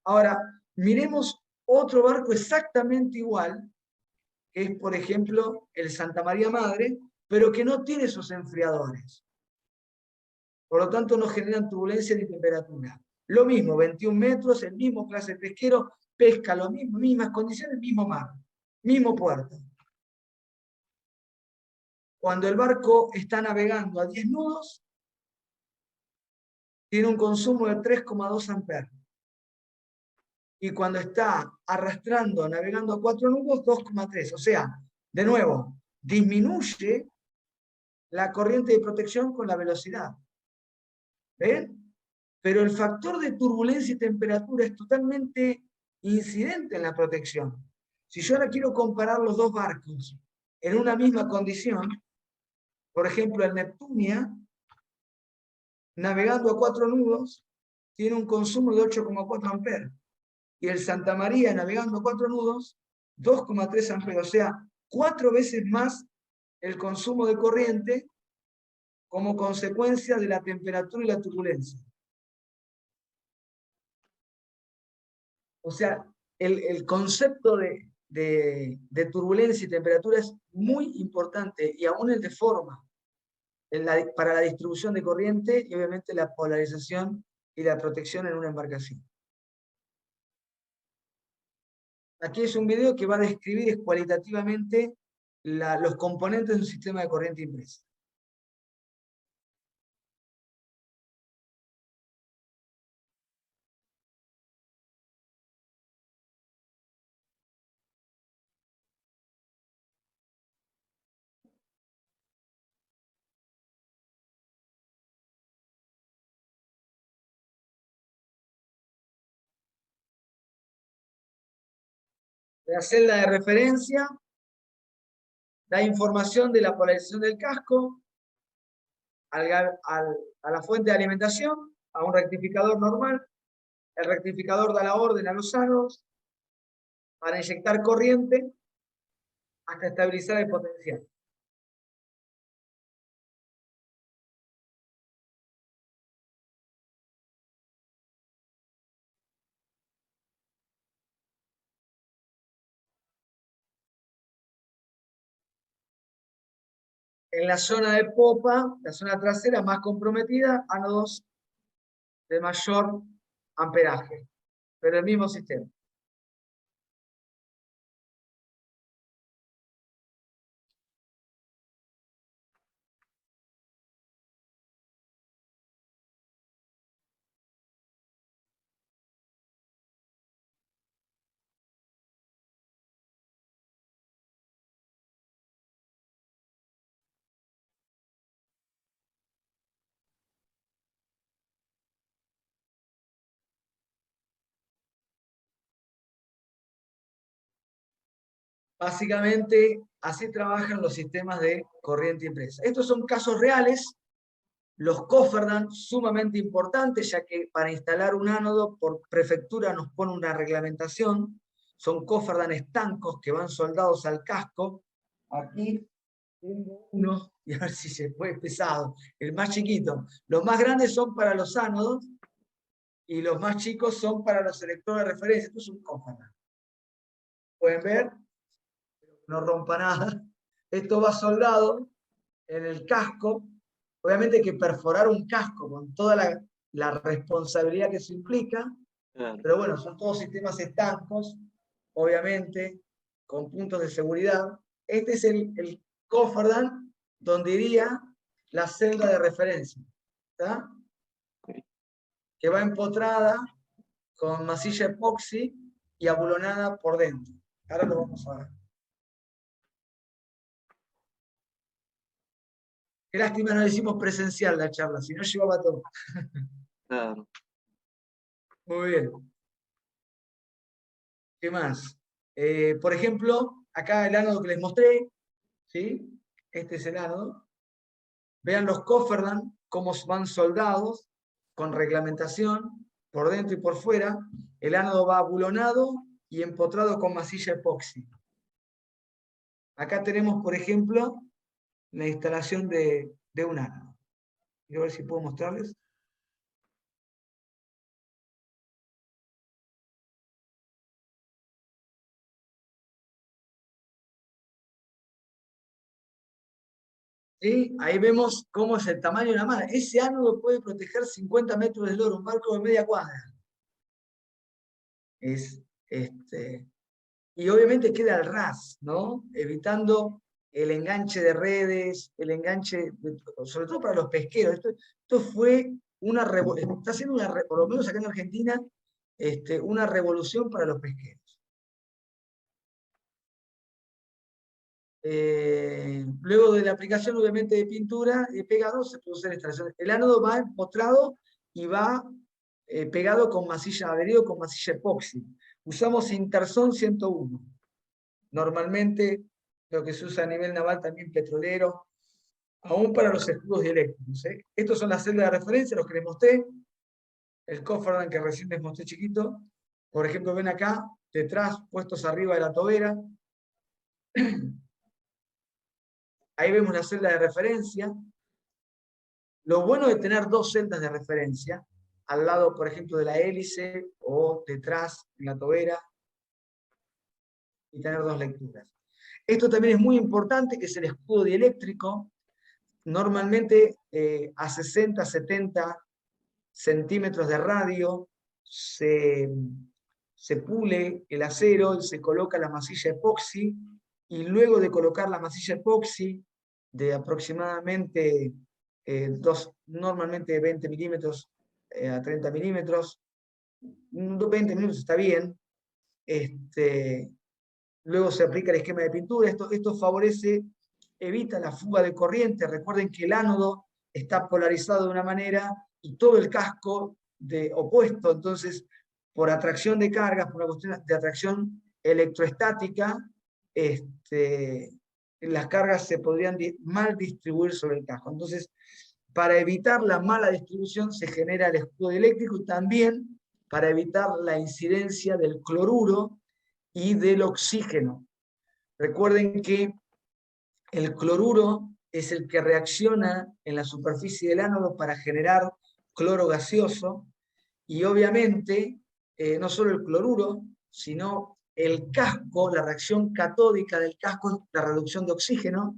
Ahora, miremos otro barco exactamente igual, que es, por ejemplo, el Santa María Madre, pero que no tiene esos enfriadores. Por lo tanto, no generan turbulencia ni temperatura. Lo mismo, 21 metros, el mismo clase pesquero, pesca lo mismo, mismas condiciones, mismo mar, mismo puerto. Cuando el barco está navegando a 10 nudos, tiene un consumo de 3,2 amperes. Y cuando está arrastrando, navegando a 4 nudos, 2,3. O sea, de nuevo, disminuye la corriente de protección con la velocidad. ¿Ven? Pero el factor de turbulencia y temperatura es totalmente incidente en la protección. Si yo ahora quiero comparar los dos barcos en una misma condición, por ejemplo, el Neptunia, navegando a 4 nudos, tiene un consumo de 8,4 amperes. Y el Santa María, navegando a 4 nudos, 2,3 amperes. O sea, 4 veces más el consumo de corriente como consecuencia de la temperatura y la turbulencia. O sea, el concepto de turbulencia y temperatura es muy importante, y aún el de forma, para la distribución de corriente y obviamente la polarización y la protección en una embarcación. Aquí es un video que va a describir cualitativamente los componentes de un sistema de corriente impresa. La celda de referencia da información de la polarización del casco a la fuente de alimentación, a un rectificador normal. El rectificador da la orden a los ánodos para inyectar corriente hasta estabilizar el potencial. En la zona de popa, la zona trasera más comprometida, ánodos de mayor amperaje, pero el mismo sistema. Básicamente, así trabajan los sistemas de corriente impresa. Estos son casos reales. Los cofferdan, sumamente importantes, ya que para instalar un ánodo por prefectura nos pone una reglamentación. Son cofferdan estancos que van soldados al casco. Aquí tengo uno, y a ver si se puede, pesado, el más chiquito. Los más grandes son para los ánodos y los más chicos son para los electrodos de referencia. Esto es un cofferdan. Pueden ver, no rompa nada. Esto va soldado en el casco. Obviamente hay que perforar un casco con toda la responsabilidad que eso implica, pero bueno, son todos sistemas estancos, obviamente, con puntos de seguridad. Este es el cofferdan donde iría la celda de referencia, ¿tá? Que va empotrada con masilla epoxi y abulonada por dentro. Ahora lo vamos a ver. Qué lástima no le hicimos presencial la charla, si no llevaba todo. Claro. Muy bien. ¿Qué más? Por ejemplo, acá el ánodo que les mostré, ¿sí? Este es el ánodo. Vean los Cofferdam, cómo van soldados, con reglamentación, por dentro y por fuera. El ánodo va abulonado y empotrado con masilla epoxi. Acá tenemos, por ejemplo, la instalación de un ánodo. Quiero ver si puedo mostrarles. ¿Sí? Ahí vemos cómo es el tamaño de una mano. Ese ánodo puede proteger 50 metros de eslora, un barco de media cuadra. Y obviamente queda al ras, ¿no? Evitando el enganche de redes, el enganche, sobre todo para los pesqueros. Esto fue una revolución, está haciendo por lo menos acá en Argentina, una revolución para los pesqueros. Luego de la aplicación, obviamente, de pintura y pegado, se produce la instalación. El ánodo va empotrado y va pegado con masilla, adherido con masilla epoxi. Usamos Interson 101. Normalmente, lo que se usa a nivel naval también petrolero, aún para los escudos dieléctricos. Estos son las celdas de referencia, los que les mostré. El Cofferdam que recién les mostré chiquito. Por ejemplo, ven acá, detrás, puestos arriba de la tobera. Ahí vemos la celda de referencia. Lo bueno de tener dos celdas de referencia, al lado, por ejemplo, de la hélice o detrás en la tobera, y tener dos lecturas. Esto también es muy importante, que es el escudo dieléctrico. Normalmente a 60, 70 centímetros de radio se pule el acero y se coloca la masilla epoxi, y luego de colocar la masilla epoxi de aproximadamente normalmente 20 milímetros a 30 milímetros, 20 minutos está bien, luego se aplica el esquema de pintura. Esto favorece, evita la fuga de corriente. Recuerden que el ánodo está polarizado de una manera y todo el casco de opuesto. Entonces, por atracción de cargas, por una cuestión de atracción electroestática, las cargas se podrían mal distribuir sobre el casco. Entonces, para evitar la mala distribución se genera el escudo eléctrico, y también para evitar la incidencia del cloruro y del oxígeno. Recuerden que el cloruro es el que reacciona en la superficie del ánodo para generar cloro gaseoso, y obviamente no solo el cloruro, sino el casco, la reacción catódica del casco es la reducción de oxígeno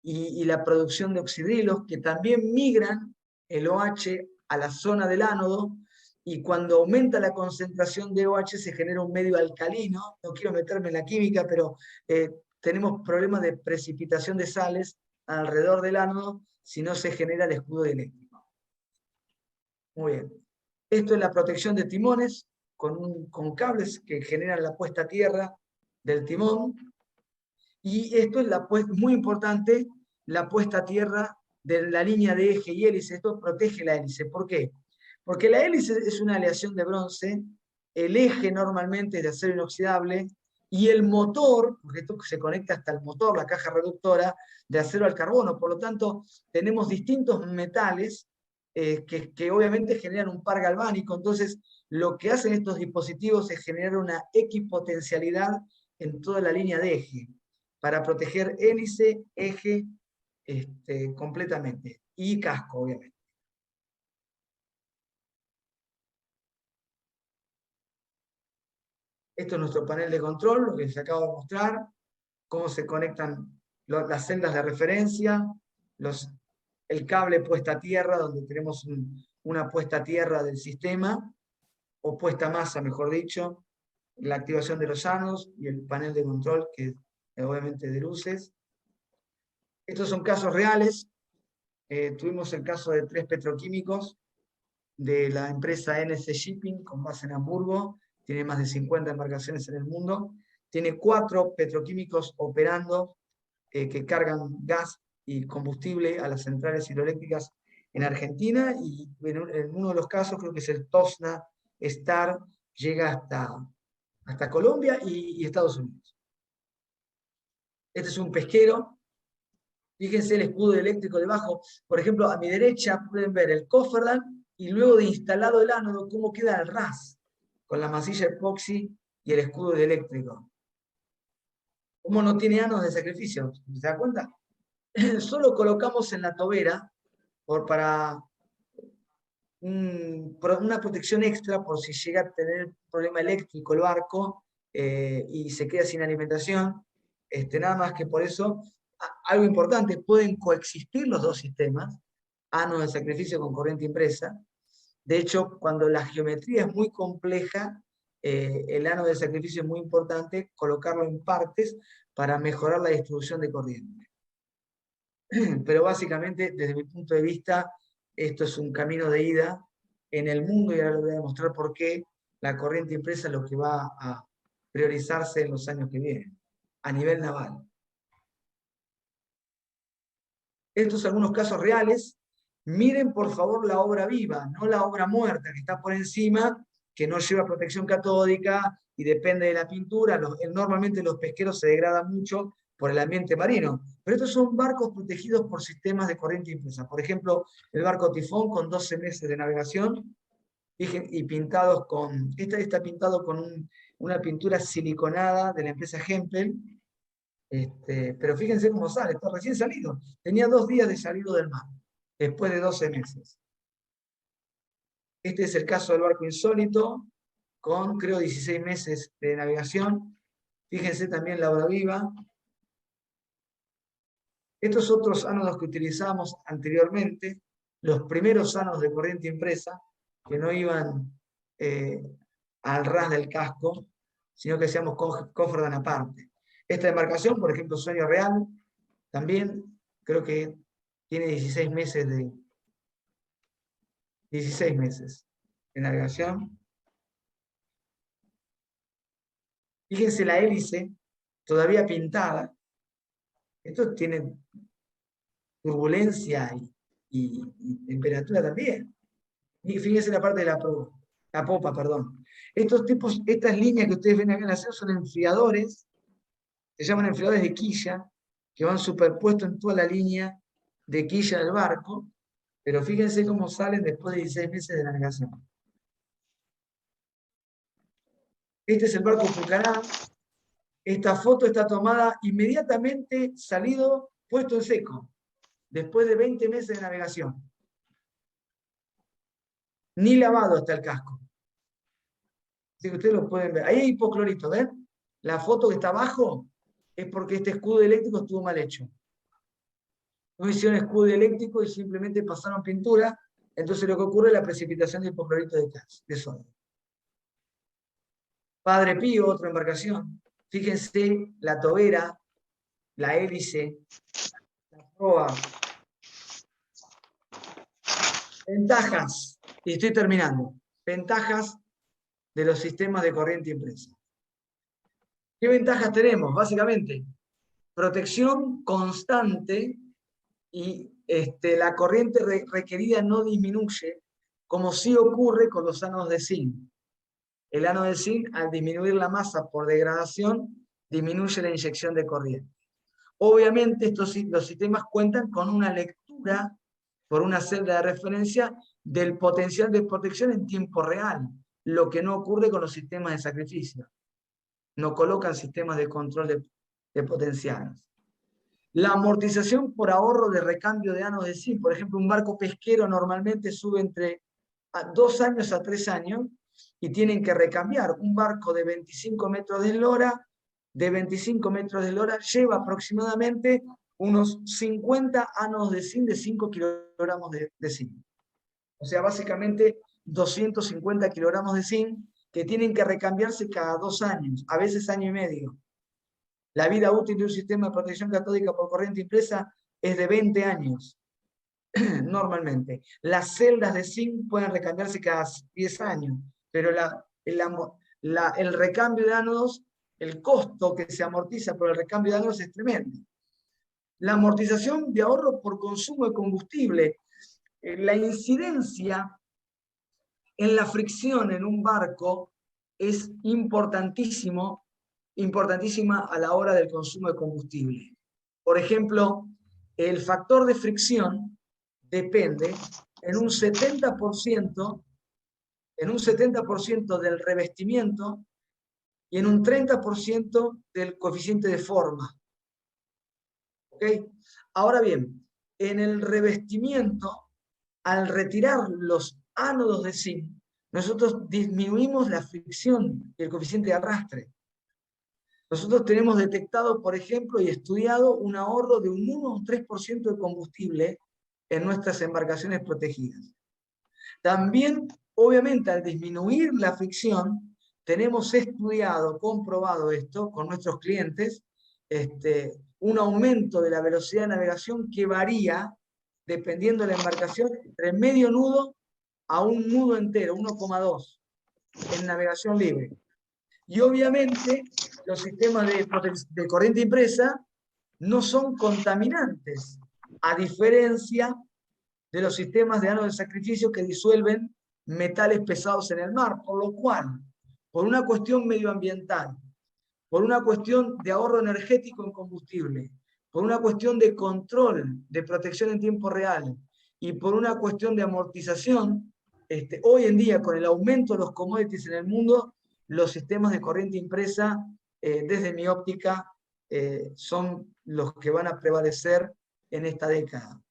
y la producción de oxidrilos, que también migran el OH a la zona del ánodo, y cuando aumenta la concentración de OH se genera un medio alcalino. No quiero meterme en la química, pero tenemos problemas de precipitación de sales alrededor del ánodo si no se genera el escudo eléctrico. Muy bien. Esto es la protección de timones con cables que generan la puesta a tierra del timón. Y esto es muy importante, la puesta a tierra de la línea de eje y hélice. Esto protege la hélice. ¿Por qué? Porque la hélice es una aleación de bronce, el eje normalmente es de acero inoxidable, y el motor, porque esto se conecta hasta el motor, la caja reductora, de acero al carbono. Por lo tanto, tenemos distintos metales que obviamente generan un par galvánico. Entonces, lo que hacen estos dispositivos es generar una equipotencialidad en toda la línea de eje, para proteger hélice, eje, completamente, y casco, obviamente. Esto es nuestro panel de control, lo que les acabo de mostrar, cómo se conectan las celdas de referencia, el cable puesta a tierra, donde tenemos una puesta a tierra del sistema, o puesta a masa, mejor dicho, la activación de los ánodos y el panel de control, que es obviamente de luces. Estos son casos reales. Tuvimos el caso de 3 petroquímicos de la empresa NC Shipping, con base en Hamburgo. Tiene más de 50 embarcaciones en el mundo. Tiene 4 petroquímicos operando que cargan gas y combustible a las centrales hidroeléctricas en Argentina, y en uno de los casos, creo que es el Tosna Star, llega hasta Colombia y Estados Unidos. Este es un pesquero. Fíjense el escudo eléctrico debajo. Por ejemplo, a mi derecha pueden ver el cofferdan y luego de instalado el ánodo, cómo queda el ras, con la masilla epoxi y el escudo eléctrico. ¿Cómo no tiene ánodos de sacrificio? ¿Se da cuenta? Solo colocamos en la tobera para una protección extra por si llega a tener problema eléctrico el barco y se queda sin alimentación. Nada más que por eso, algo importante, pueden coexistir los dos sistemas, ánodo de sacrificio con corriente impresa. De hecho, cuando la geometría es muy compleja, el ánodo de sacrificio es muy importante colocarlo en partes para mejorar la distribución de corriente. Pero básicamente, desde mi punto de vista, esto es un camino de ida en el mundo, y ahora les voy a demostrar por qué la corriente impresa es lo que va a priorizarse en los años que vienen, a nivel naval. Estos son algunos casos reales. Miren por favor la obra viva, no la obra muerta que está por encima, que no lleva protección catódica y depende de la pintura. Normalmente los pesqueros se degradan mucho por el ambiente marino, pero estos son barcos protegidos por sistemas de corriente impresa. Por ejemplo, el barco Tifón con 12 meses de navegación y pintados con, está pintado con una pintura siliconada de la empresa Hempel. Pero fíjense cómo sale, está recién salido. Tenía 2 días de salido del mar, después de 12 meses. Este es el caso del barco Insólito, con creo 16 meses de navegación. Fíjense también la obra viva. Estos otros ánodos que utilizábamos anteriormente, los primeros ánodos de corriente impresa, que no iban al ras del casco, sino que hacíamos cofferdan aparte. Esta embarcación, por ejemplo, Sueño Real, también creo que tiene 16 meses de navegación. Fíjense la hélice, todavía pintada. Esto tiene turbulencia y temperatura también. Y fíjense la parte de la popa, perdón. Estas líneas que ustedes ven acá en la acero son enfriadores, se llaman enfriadores de quilla, que van superpuestos en toda la línea de quilla del barco, pero fíjense cómo salen después de 16 meses de navegación. Este es el barco Pucará. Esta foto está tomada inmediatamente salido, puesto en seco, después de 20 meses de navegación. Ni lavado está el casco. Así que ustedes lo pueden ver. Ahí hay hipoclorito, ¿ven? La foto que está abajo es porque este escudo eléctrico estuvo mal hecho. No hicieron escudo eléctrico y simplemente pasaron pintura, entonces lo que ocurre es la precipitación de hipoclorito de sodio. Padre Pío, otra embarcación. Fíjense la tobera, la hélice, la proa. Ventajas, y estoy terminando. Ventajas de los sistemas de corriente impresa. ¿Qué ventajas tenemos? Básicamente, protección constante y la corriente requerida no disminuye, como sí ocurre con los ánodos de zinc. El ánodo de zinc, al disminuir la masa por degradación, disminuye la inyección de corriente. Obviamente, los sistemas cuentan con una lectura por una celda de referencia del potencial de protección en tiempo real, lo que no ocurre con los sistemas de sacrificio. No colocan sistemas de control de potenciales. La amortización por ahorro de recambio de ánodos de zinc. Por ejemplo, un barco pesquero normalmente sube entre 2 años a 3 años y tienen que recambiar. Un barco de 25 metros de eslora, lleva aproximadamente unos 50 ánodos de zinc de 5 kilogramos de zinc. O sea, básicamente 250 kilogramos de zinc que tienen que recambiarse cada 2 años, a veces año y medio. La vida útil de un sistema de protección catódica por corriente impresa es de 20 años, normalmente. Las celdas de zinc pueden recambiarse cada 10 años, pero el recambio de ánodos, el costo que se amortiza por el recambio de ánodos es tremendo. la amortización de ahorro por consumo de combustible. La incidencia en la fricción en un barco es importantísima a la hora del consumo de combustible. Por ejemplo, el factor de fricción depende en un 70% del revestimiento y en un 30% del coeficiente de forma. ¿Ok? Ahora bien, en el revestimiento, al retirar los ánodos de zinc, nosotros disminuimos la fricción y el coeficiente de arrastre. Nosotros tenemos detectado, por ejemplo, y estudiado un ahorro de un 1 o un 3% de combustible en nuestras embarcaciones protegidas. También, obviamente, al disminuir la fricción, tenemos estudiado, comprobado esto con nuestros clientes, un aumento de la velocidad de navegación que varía, dependiendo de la embarcación, entre medio nudo a un nudo entero, 1,2, en navegación libre. Y obviamente los sistemas de corriente impresa no son contaminantes, a diferencia de los sistemas de ánodo de sacrificio que disuelven metales pesados en el mar, por lo cual, por una cuestión medioambiental, por una cuestión de ahorro energético en combustible, por una cuestión de control, de protección en tiempo real y por una cuestión de amortización, hoy en día con el aumento de los commodities en el mundo, los sistemas de corriente impresa, desde mi óptica, son los que van a prevalecer en esta década.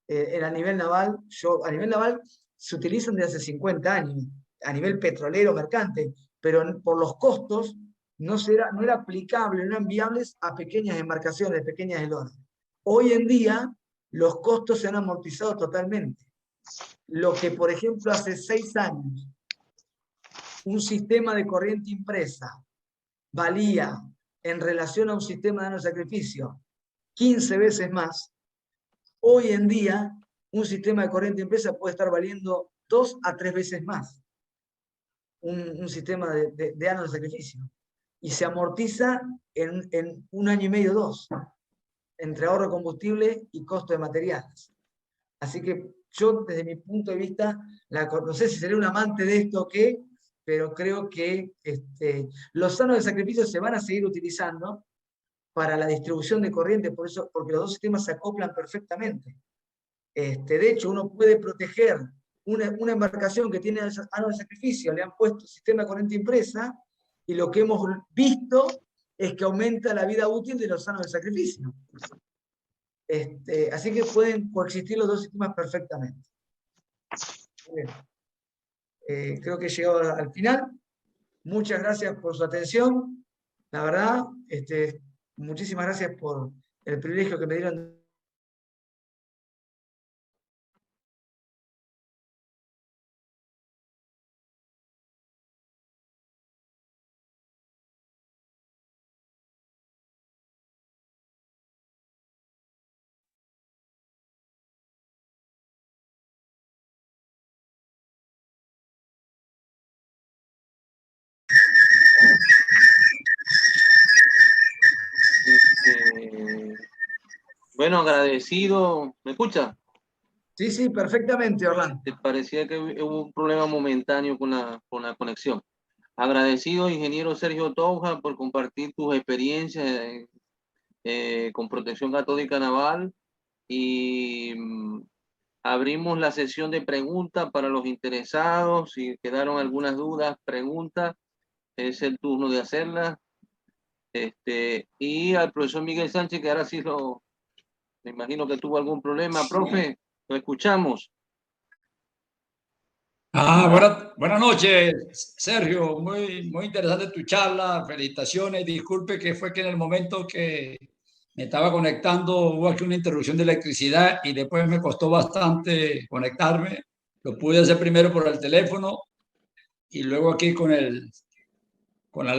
A nivel naval se utilizan desde hace 50 años, a nivel petrolero, mercante, pero por los costos no era aplicable, no eran viables a pequeñas embarcaciones, pequeñas eslonas. Hoy en día, los costos se han amortizado totalmente. Lo que, por ejemplo, hace 6 años, un sistema de corriente impresa valía en relación a un sistema de ánodo de sacrificio 15 veces más, hoy en día un sistema de corriente impresa puede estar valiendo 2 a 3 veces más un sistema de ánodo de sacrificio. Y se amortiza en 1 año y medio, 2, entre ahorro de combustible y costo de materiales. Así que yo, desde mi punto de vista, no sé si seré un amante de esto o qué, pero creo que los ánodos de sacrificio se van a seguir utilizando para la distribución de corriente, porque los dos sistemas se acoplan perfectamente. De hecho, uno puede proteger una embarcación que tiene ánodo de sacrificio, le han puesto sistema de corriente impresa, y lo que hemos visto es que aumenta la vida útil de los ánodos de sacrificio. Así que pueden coexistir los dos sistemas perfectamente. Creo que he llegado al final. Muchas gracias por su atención. La verdad, muchísimas gracias por el privilegio que me dieron. Bueno, agradecido. ¿Me escucha? Sí, sí, perfectamente, Orlando. Te parecía que hubo un problema momentáneo con la conexión. Agradecido, ingeniero Sergio Touja, por compartir tus experiencias con protección catódica naval, y abrimos la sesión de preguntas para los interesados. Si quedaron algunas dudas, preguntas, es el turno de hacerlas. Y al profesor Miguel Sánchez, que ahora sí me imagino que tuvo algún problema. Profe, lo escuchamos. Buenas noches, Sergio. Muy interesante tu charla. Felicitaciones. Disculpe que fue que en el momento que me estaba conectando hubo aquí una interrupción de electricidad y después me costó bastante conectarme. Lo pude hacer primero por el teléfono y luego aquí con el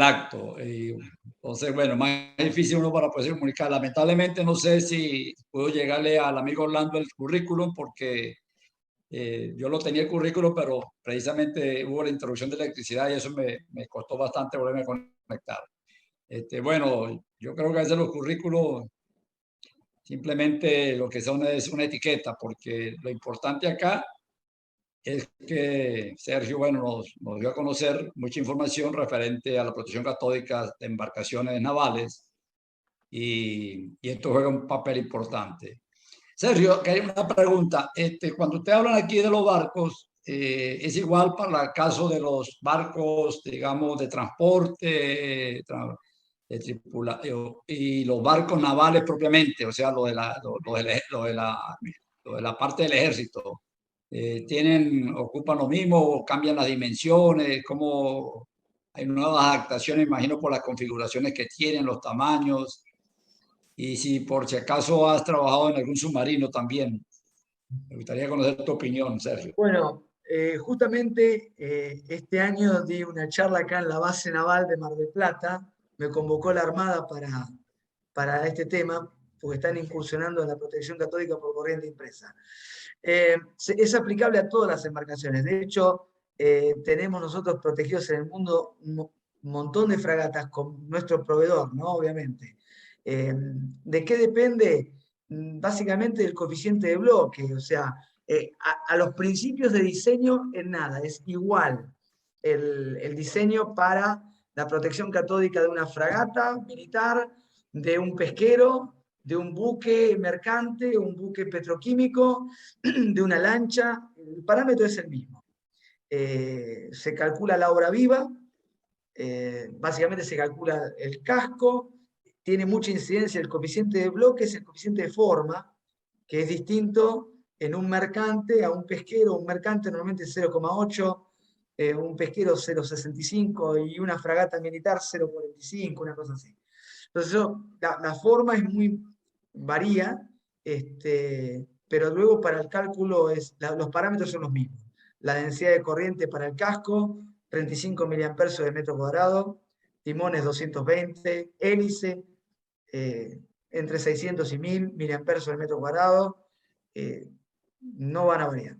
acto. Entonces, bueno, más difícil uno para poder comunicar. Lamentablemente no sé si puedo llegarle al amigo Orlando el currículum porque yo lo tenía el currículo, pero precisamente hubo la interrupción de electricidad y eso me costó bastante volverme a conectar. Bueno, yo creo que a veces los currículos Simplemente lo que son es una etiqueta, porque lo importante acá es que Sergio, bueno, nos dio a conocer mucha información referente a la protección catódica de embarcaciones navales y esto juega un papel importante. Sergio, que hay una pregunta. Cuando ustedes hablan aquí de los barcos, ¿es igual para el caso de los barcos, digamos, de transporte, y los barcos navales propiamente? O sea, lo de la parte del ejército. ¿Ocupan lo mismo, cambian las dimensiones? ¿Cómo hay nuevas adaptaciones, imagino, por las configuraciones que tienen, los tamaños? Y si por si acaso has trabajado en algún submarino también. Me gustaría conocer tu opinión, Sergio. Bueno, justamente este año di una charla acá en la base naval de Mar del Plata. Me convocó la Armada para este tema, porque están incursionando en la protección catódica por corriente impresa. Es aplicable a todas las embarcaciones. De hecho, tenemos nosotros protegidos en el mundo un montón de fragatas con nuestro proveedor, ¿no? Obviamente. ¿De qué depende? Básicamente del coeficiente de bloque, o sea, a los principios de diseño en nada, es igual el diseño para la protección catódica de una fragata militar, de un pesquero, de un buque mercante, un buque petroquímico, de una lancha. El parámetro es el mismo. Se calcula la obra viva, básicamente se calcula el casco, tiene mucha incidencia el coeficiente de bloque, es el coeficiente de forma, que es distinto en un mercante a un pesquero. Un mercante normalmente es 0,8, un pesquero 0,65 y una fragata militar 0,45, una cosa así. Entonces la forma es varía, pero luego para el cálculo los parámetros son los mismos. La densidad de corriente para el casco, 35 miliamperes de metro cuadrado, timones 220, hélice entre 600 y 1000 miliamperes de metro cuadrado, no van a variar.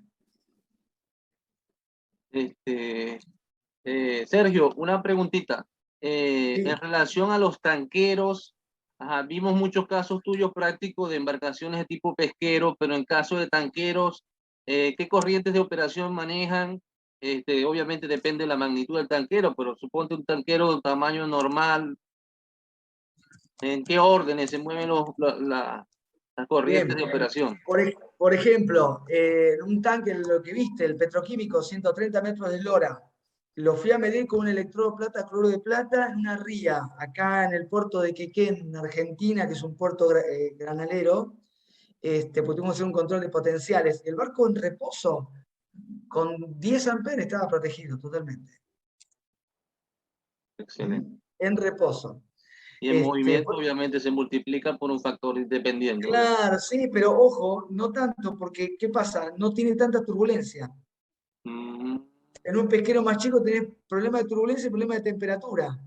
Sergio, una preguntita. Sí. En relación a los tanqueros, vimos muchos casos tuyos prácticos de embarcaciones de tipo pesquero, pero en caso de tanqueros, ¿qué corrientes de operación manejan? Obviamente depende de la magnitud del tanquero, pero suponte un tanquero de tamaño normal. ¿En qué órdenes se mueven las corrientes de operación? Por ejemplo, un tanque, lo que viste, el petroquímico, 130 metros de eslora, lo fui a medir con un electrodo plata, cloro de plata, en una ría, acá en el puerto de Quequén, Argentina, que es un puerto granalero. Pudimos hacer un control de potenciales. El barco en reposo, con 10 amperes, estaba protegido totalmente. Excelente. En reposo. Y el movimiento obviamente se multiplica por un factor independiente. Claro, sí, pero ojo, no tanto, porque ¿qué pasa? No tiene tanta turbulencia. En un pesquero más chico tenés problema de turbulencia y problema de temperatura.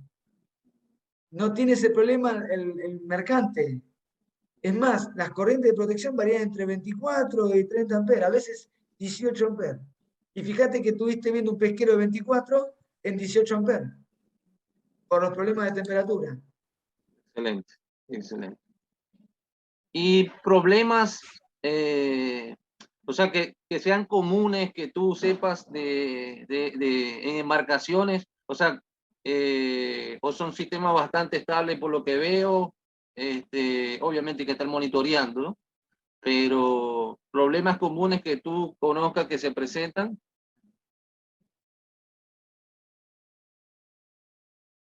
No tiene ese problema el mercante. Es más, las corrientes de protección varían entre 24 y 30 amperes, a veces 18 amperes. Y fíjate que estuviste viendo un pesquero de 24 en 18 amperes, por los problemas de temperatura. Excelente, excelente. Y problemas, o sea, que sean comunes, que tú sepas en embarcaciones, o sea, o son sistemas bastante estables por lo que veo, obviamente hay que estar monitoreando, ¿no? Pero problemas comunes que tú conozcas que se presentan.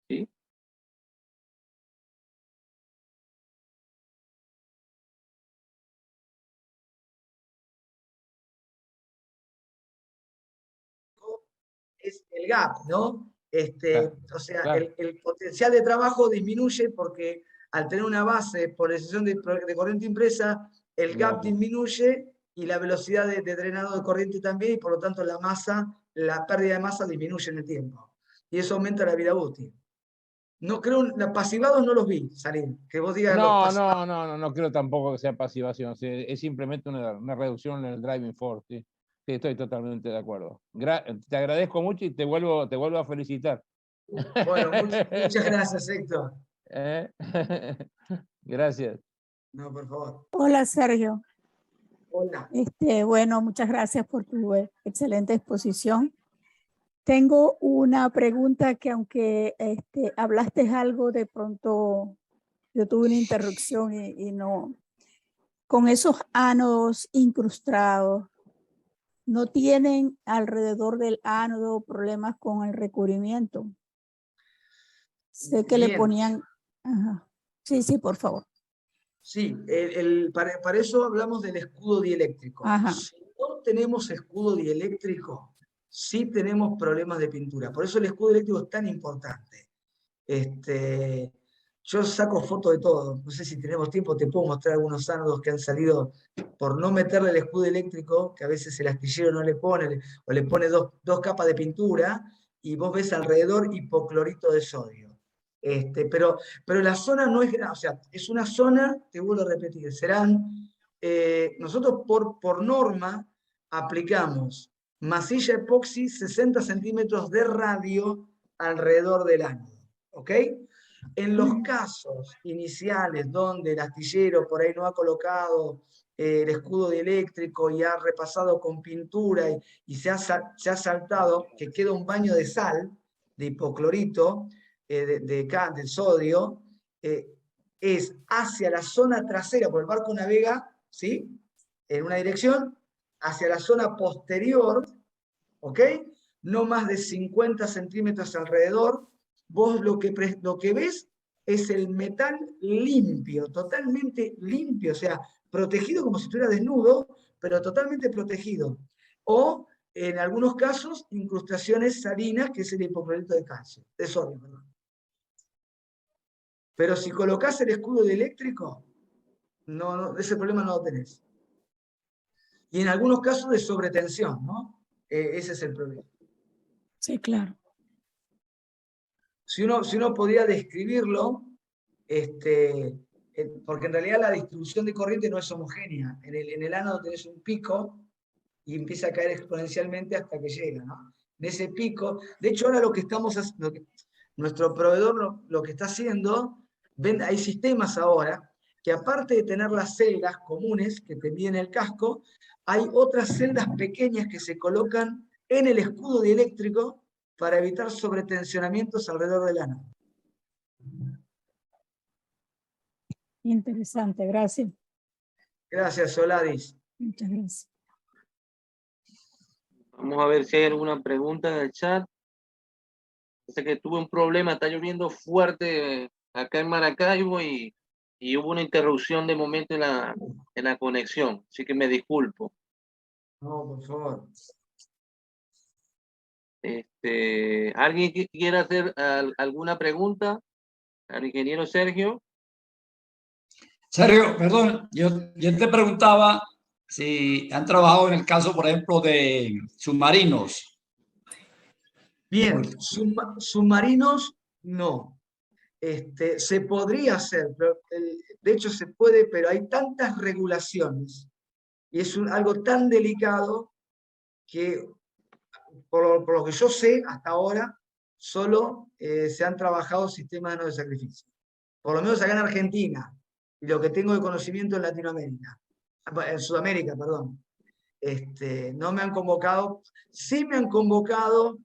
¿Sí? Es el gap, ¿no? O sea, claro. el potencial de trabajo disminuye porque al tener una base por decisión de corriente impresa, el gap disminuye y la velocidad de drenado de corriente también, y por lo tanto la pérdida de masa disminuye en el tiempo. Y eso aumenta la vida útil. No creo, los pasivados no los vi salir. Que vos digas No creo tampoco que sea pasivación. Es simplemente una reducción en el driving force. ¿Sí? Sí, estoy totalmente de acuerdo. Te agradezco mucho y te vuelvo a felicitar. Bueno, muchas gracias, Héctor. Gracias. No, por favor. Hola, Sergio. Hola. Bueno, muchas gracias por tu excelente exposición. Tengo una pregunta que aunque hablaste algo, de pronto yo tuve una interrupción y no. Con esos ánodos incrustados, ¿no tienen alrededor del ánodo problemas con el recubrimiento? Sé que le Bien. ponían... Ajá. Sí, sí, por favor. Sí, para eso hablamos del escudo dieléctrico. Ajá. Si no tenemos escudo dieléctrico, sí tenemos problemas de pintura. Por eso el escudo dieléctrico es tan importante. Yo saco fotos de todo. No sé si tenemos tiempo, te puedo mostrar algunos ánodos que han salido por no meterle el escudo eléctrico, que a veces el astillero no le pone, o le pone dos capas de pintura, y vos ves alrededor hipoclorito de sodio. Pero la zona no es grande, o sea, es una zona, te vuelvo a repetir, nosotros por norma aplicamos masilla epoxi 60 centímetros de radio alrededor del ánodo, ¿ok? En los casos iniciales donde el astillero por ahí no ha colocado el escudo dieléctrico y ha repasado con pintura y se ha saltado, que queda un baño de sal, de hipoclorito, del sodio, es hacia la zona trasera, porque el barco navega, ¿sí?, en una dirección, hacia la zona posterior, ¿ok? No más de 50 centímetros alrededor. Vos lo que ves es el metal limpio, totalmente limpio, o sea, protegido como si estuviera desnudo, pero totalmente protegido. O, en algunos casos, incrustaciones salinas, que es el hipoclorito de calcio, de sodio, perdón. Pero si colocás el escudo dieléctrico, no, ese problema no lo tenés. Y en algunos casos de sobretensión, ¿no? Ese es el problema. Sí, claro. Si uno podría describirlo, porque en realidad la distribución de corriente no es homogénea. En el ánodo tenés un pico y empieza a caer exponencialmente hasta que llega, ¿no? En ese pico, de hecho ahora lo que estamos haciendo, nuestro proveedor lo que está haciendo, hay sistemas ahora que aparte de tener las celdas comunes que te miden el casco, hay otras celdas pequeñas que se colocan en el escudo dieléctrico para evitar sobretensionamientos alrededor del ánodo. Interesante, gracias. Gracias, Soladis. Muchas gracias. Vamos a ver si hay alguna pregunta en el chat. Sé que tuve un problema, está lloviendo fuerte acá en Maracaibo y hubo una interrupción de momento en la conexión, así que me disculpo. No, por favor. ¿Alguien quiere hacer alguna pregunta al ingeniero Sergio? Sergio, perdón, yo te preguntaba si han trabajado en el caso, por ejemplo, de submarinos. Bien, submarinos no. Se podría hacer, pero de hecho se puede, pero hay tantas regulaciones y es algo tan delicado que, por lo que yo sé hasta ahora, solo se han trabajado sistemas de no de sacrificio. Por lo menos acá en Argentina, y lo que tengo de conocimiento en Latinoamérica, en Sudamérica, perdón. No me han convocado, sí me han convocado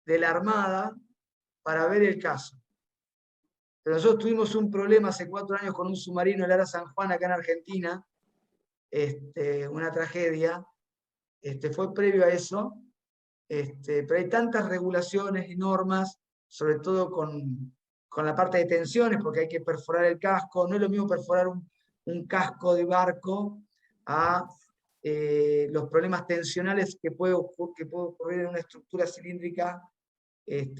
de la Armada para ver el caso. Pero nosotros tuvimos un problema hace 4 años con un submarino, el Ara San Juan, acá en Argentina, una tragedia, fue previo a eso, pero hay tantas regulaciones y normas, sobre todo con la parte de tensiones, porque hay que perforar el casco, no es lo mismo perforar un casco de barco a los problemas tensionales que puede ocurrir en una estructura cilíndrica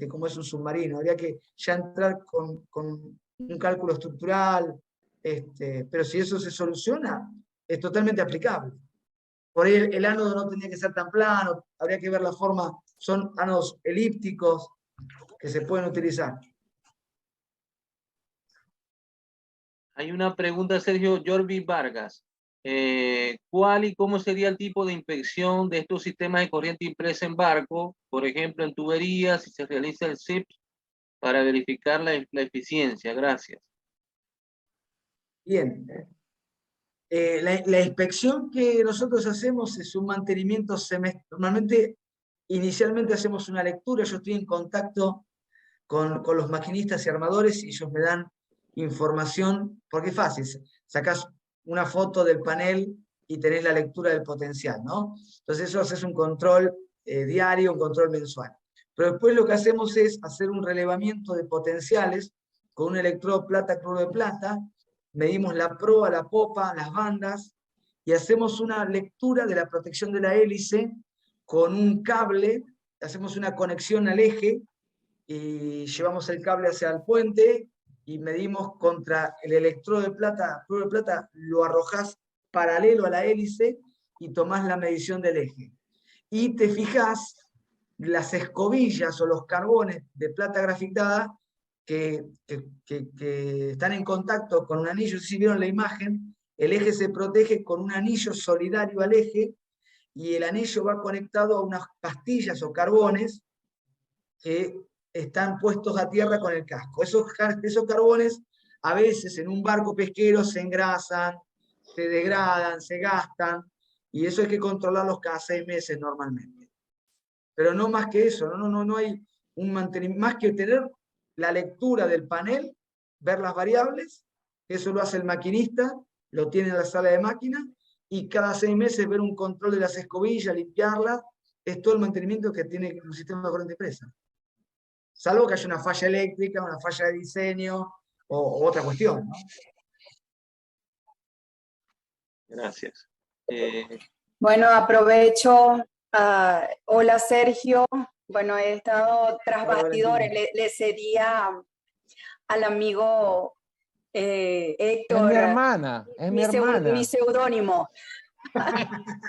como es un submarino. Habría que ya entrar con un cálculo estructural, pero si eso se soluciona, es totalmente aplicable. Por ahí el ánodo no tendría que ser tan plano, habría que ver la forma, son ánodos elípticos que se pueden utilizar. Hay una pregunta, Sergio Jorvi Vargas. ¿Cuál y cómo sería el tipo de inspección de estos sistemas de corriente impresa en barco, por ejemplo, en tuberías, si se realiza el SIP para verificar la eficiencia? Gracias. Bien. La inspección que nosotros hacemos es un mantenimiento semestral. Normalmente, inicialmente hacemos una lectura, yo estoy en contacto con los maquinistas y armadores y ellos me dan información, porque es fácil, sacás una foto del panel y tenés la lectura del potencial, ¿no? Entonces eso haces un control diario, un control mensual. Pero después lo que hacemos es hacer un relevamiento de potenciales con un electrodo plata, cloro de plata, medimos la proa, la popa, las bandas, y hacemos una lectura de la protección de la hélice con un cable, hacemos una conexión al eje, y llevamos el cable hacia el puente, y medimos contra el electrodo de plata, cloro de plata, lo arrojás paralelo a la hélice, y tomás la medición del eje. Y te fijás las escobillas o los carbones de plata grafitada que están en contacto con un anillo. Si vieron la imagen, el eje se protege con un anillo solidario al eje, y el anillo va conectado a unas pastillas o carbones que están puestos a tierra con el casco. Esos carbones a veces en un barco pesquero se engrasan, se degradan, se gastan, y eso hay que controlarlos cada 6 meses normalmente. Pero no más que eso, no hay un mantenimiento, más que tener la lectura del panel, ver las variables, eso lo hace el maquinista, lo tiene en la sala de máquina, y cada 6 meses ver un control de las escobillas, limpiarlas, es todo el mantenimiento que tiene un sistema de corriente presa. Salvo que haya una falla eléctrica, una falla de diseño, o otra cuestión, ¿no? Gracias. Bueno, aprovecho. Hola, Sergio. Bueno, he estado tras Hola, bastidores. Valentina. Le cedía al amigo Héctor. Es mi hermana, es mi hermana. Mi seudónimo.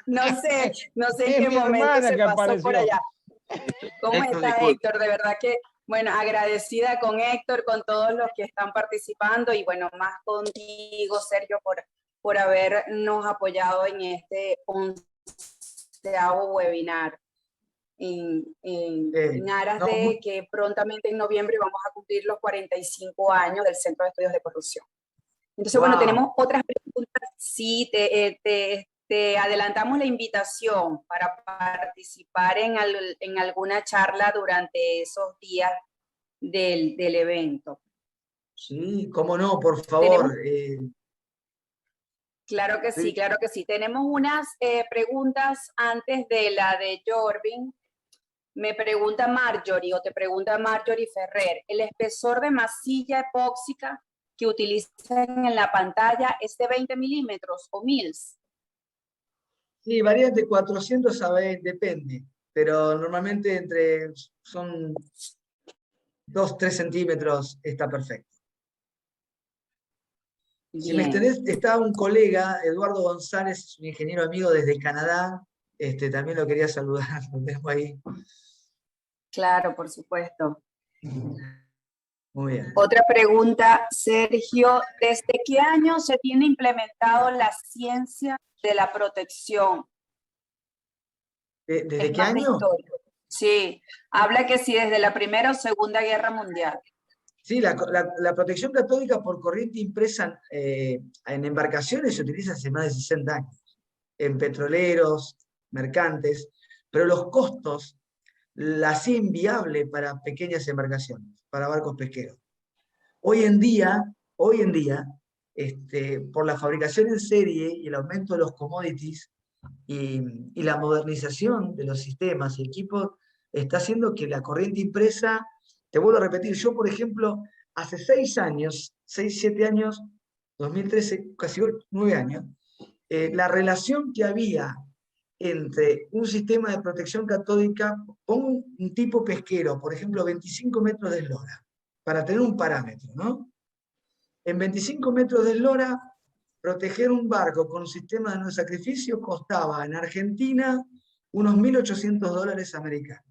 No sé en qué mi momento hermana se que pasó apareció por allá. ¿Cómo Héctor, está, disculpe. Héctor? De verdad que, bueno, agradecida con Héctor, con todos los que están participando, y bueno, más contigo, Sergio, por habernos apoyado en este 11º webinar, en aras de que prontamente en noviembre vamos a cumplir los 45 años del Centro de Estudios de Corrupción. Entonces, bueno, tenemos otras preguntas. Sí, te adelantamos la invitación para participar en alguna charla durante esos días del evento. Sí, cómo no, por favor. Claro que sí, claro que sí. Tenemos unas preguntas antes de la de Jorvin. Me pregunta Marjorie, o te pregunta Marjorie Ferrer, ¿el espesor de masilla epóxica que utilizan en la pantalla es de 20 milímetros o mils? Sí, varía entre 400 a 20, depende, pero normalmente son 2-3 centímetros, está perfecto. Si me extendés, está un colega, Eduardo González, un ingeniero amigo desde Canadá, también lo quería saludar, lo tengo ahí. Claro, por supuesto. Muy bien. Otra pregunta, Sergio, ¿desde qué año se tiene implementado la ciencia de la protección? ¿Desde qué año? Sí, habla que sí, desde la Primera o Segunda Guerra Mundial. Sí, la protección catódica por corriente impresa en embarcaciones se utiliza hace más de 60 años, en petroleros, mercantes, pero los costos la hacía inviable para pequeñas embarcaciones, para barcos pesqueros. Hoy en día, por la fabricación en serie y el aumento de los commodities y la modernización de los sistemas y equipos, está haciendo que la corriente impresa, te vuelvo a repetir, yo por ejemplo, hace 6 años, 6, 7 años, 2013, casi 9 años, la relación que había entre un sistema de protección catódica, pongo un tipo pesquero, por ejemplo, 25 metros de eslora, para tener un parámetro, ¿no? En 25 metros de eslora, proteger un barco con un sistema de no sacrificio costaba en Argentina unos $1.800 americanos.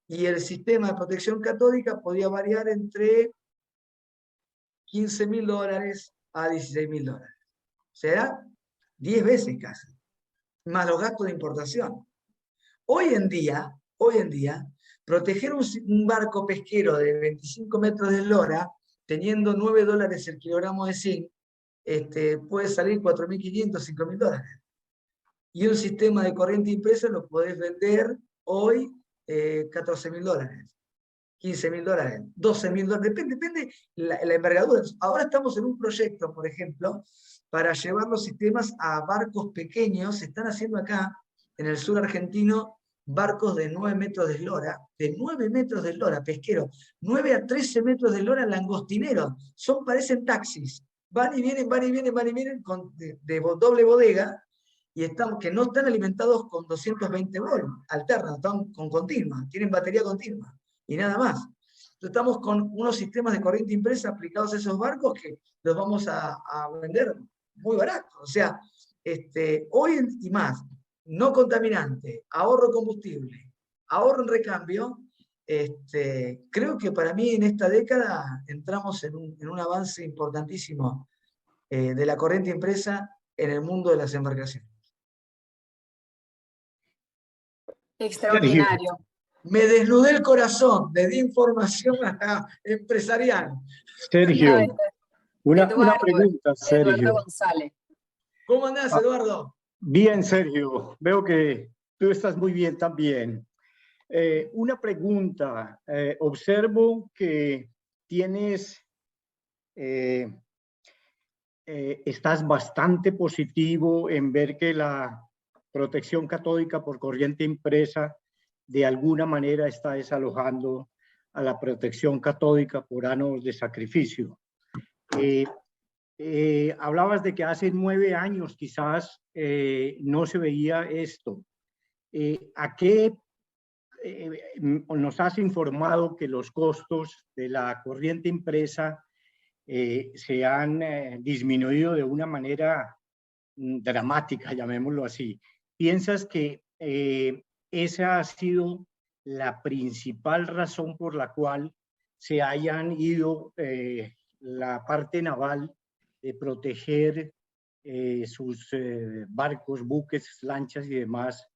Y el sistema de protección catódica podía variar entre $15.000 a $16.000. O sea, 10 veces casi, más los gastos de importación. Hoy en día, proteger un barco pesquero de 25 metros de eslora, teniendo $9 el kilogramo de zinc, puede salir 4.500, 5.000 dólares. Y un sistema de corriente impresa lo podés vender hoy 14.000 dólares, 15.000 dólares, 12.000 dólares, depende la envergadura. Ahora estamos en un proyecto, por ejemplo, para llevar los sistemas a barcos pequeños. Se están haciendo acá, en el sur argentino, barcos de 9 metros de eslora, pesquero, 9 a 13 metros de eslora langostineros, parecen taxis, van y vienen, de doble bodega, y que no están alimentados con 220 volt, alternan, están con continua, tienen batería continua, y nada más. Entonces estamos con unos sistemas de corriente impresa aplicados a esos barcos que los vamos a vender muy barato. O sea, hoy y más, no contaminante, ahorro combustible, ahorro en recambio, creo que para mí en esta década entramos en un avance importantísimo de la corriente impresa en el mundo de las embarcaciones. Extraordinario. Me desnudé el corazón, le di información empresarial. Sergio, una Eduardo, pregunta, Sergio. Eduardo González. ¿Cómo andás, Eduardo? Bien, Sergio. Veo que tú estás muy bien también. Una pregunta. Observo que estás bastante positivo en ver que la protección catódica por corriente impresa de alguna manera está desalojando a la protección catódica por ánodos de sacrificio. Hablabas de que hace 9 años quizás no se veía esto. ¿A qué nos has informado que los costos de la corriente impresa se han disminuido de una manera dramática, llamémoslo así? ¿Piensas que esa ha sido la principal razón por la cual se hayan ido la parte naval de proteger sus barcos, buques, lanchas y demás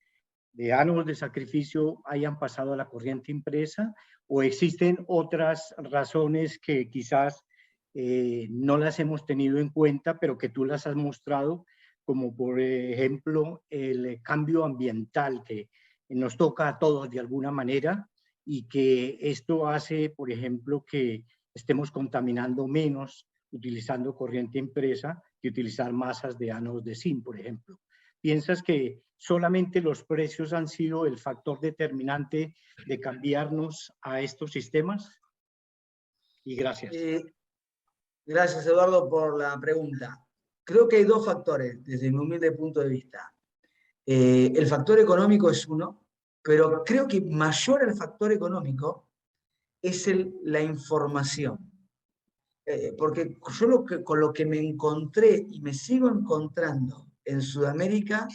de ánodos de sacrificio, hayan pasado a la corriente impresa? ¿O existen otras razones que quizás no las hemos tenido en cuenta, pero que tú las has mostrado, como por ejemplo el cambio ambiental que nos toca a todos de alguna manera, y que esto hace, por ejemplo, que estemos contaminando menos utilizando corriente impresa que utilizar masas de ánodos de zinc, por ejemplo? ¿Piensas que solamente los precios han sido el factor determinante de cambiarnos a estos sistemas? Y gracias. Gracias, Eduardo, por la pregunta. Creo que hay 2 factores desde mi humilde punto de vista. El factor económico es uno, pero creo que mayor al factor económico es la información. Porque yo con lo que me encontré y me sigo encontrando en Sudamérica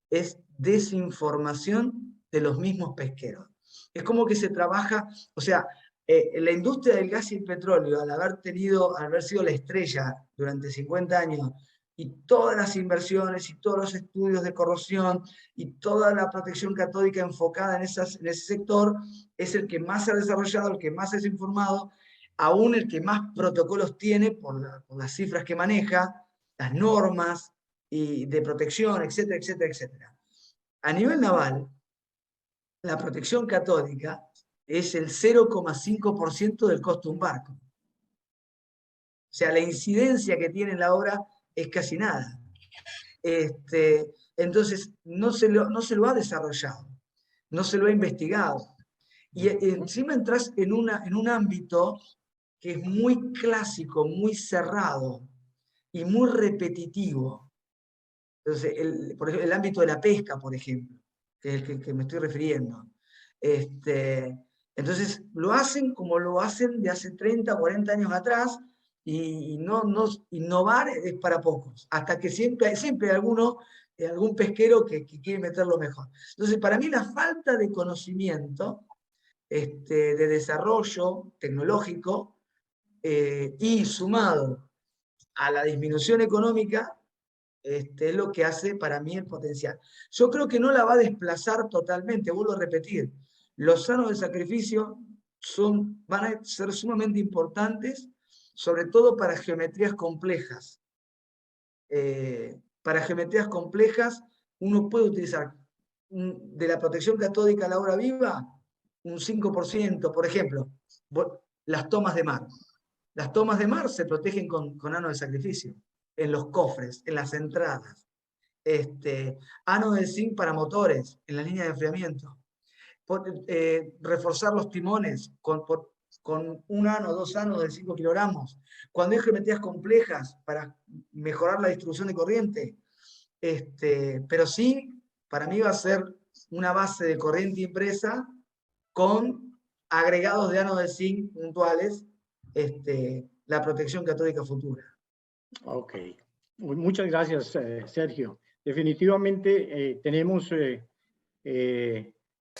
es desinformación de los mismos pesqueros. Es como que se trabaja, o sea, la industria del gas y el petróleo, al haber sido la estrella durante 50 años, y todas las inversiones y todos los estudios de corrosión y toda la protección catódica enfocada en ese sector, es el que más se ha desarrollado, el que más es informado, aún el que más protocolos tiene por las cifras que maneja, las normas y de protección, etcétera, etcétera, etcétera. A nivel naval, la protección catódica es el 0,5% del costo de un barco. O sea, la incidencia que tiene en la obra es casi nada. Entonces, no se lo ha desarrollado, no se lo ha investigado. Y encima entras en un ámbito que es muy clásico, muy cerrado y muy repetitivo. Entonces, por ejemplo, el ámbito de la pesca, por ejemplo, que es el que me estoy refiriendo. Entonces, lo hacen como lo hacen de hace 30, 40 años atrás, y innovar es para pocos, hasta que siempre hay algún pesquero que quiere meterlo mejor. Entonces, para mí la falta de conocimiento, de desarrollo tecnológico, y sumado a la disminución económica, es lo que hace para mí el potencial. Yo creo que no la va a desplazar totalmente, vuelvo a repetir, los ánodos de sacrificio van a ser sumamente importantes, sobre todo para geometrías complejas, para geometrías complejas, uno puede utilizar de la protección catódica a la hora viva un 5%, por ejemplo, las tomas de mar. Las tomas de mar se protegen con ano de sacrificio, en los cofres, en las entradas. Ano de zinc para motores, en la línea de enfriamiento. Reforzar los timones con un ano, 2 anos de 5 kilogramos. Cuando hay geometrías complejas para mejorar la distribución de corriente. Pero sí, para mí va a ser una base de corriente impresa con agregados de ano de zinc puntuales, la protección catódica futura. Ok, muchas gracias, Sergio. Definitivamente tenemos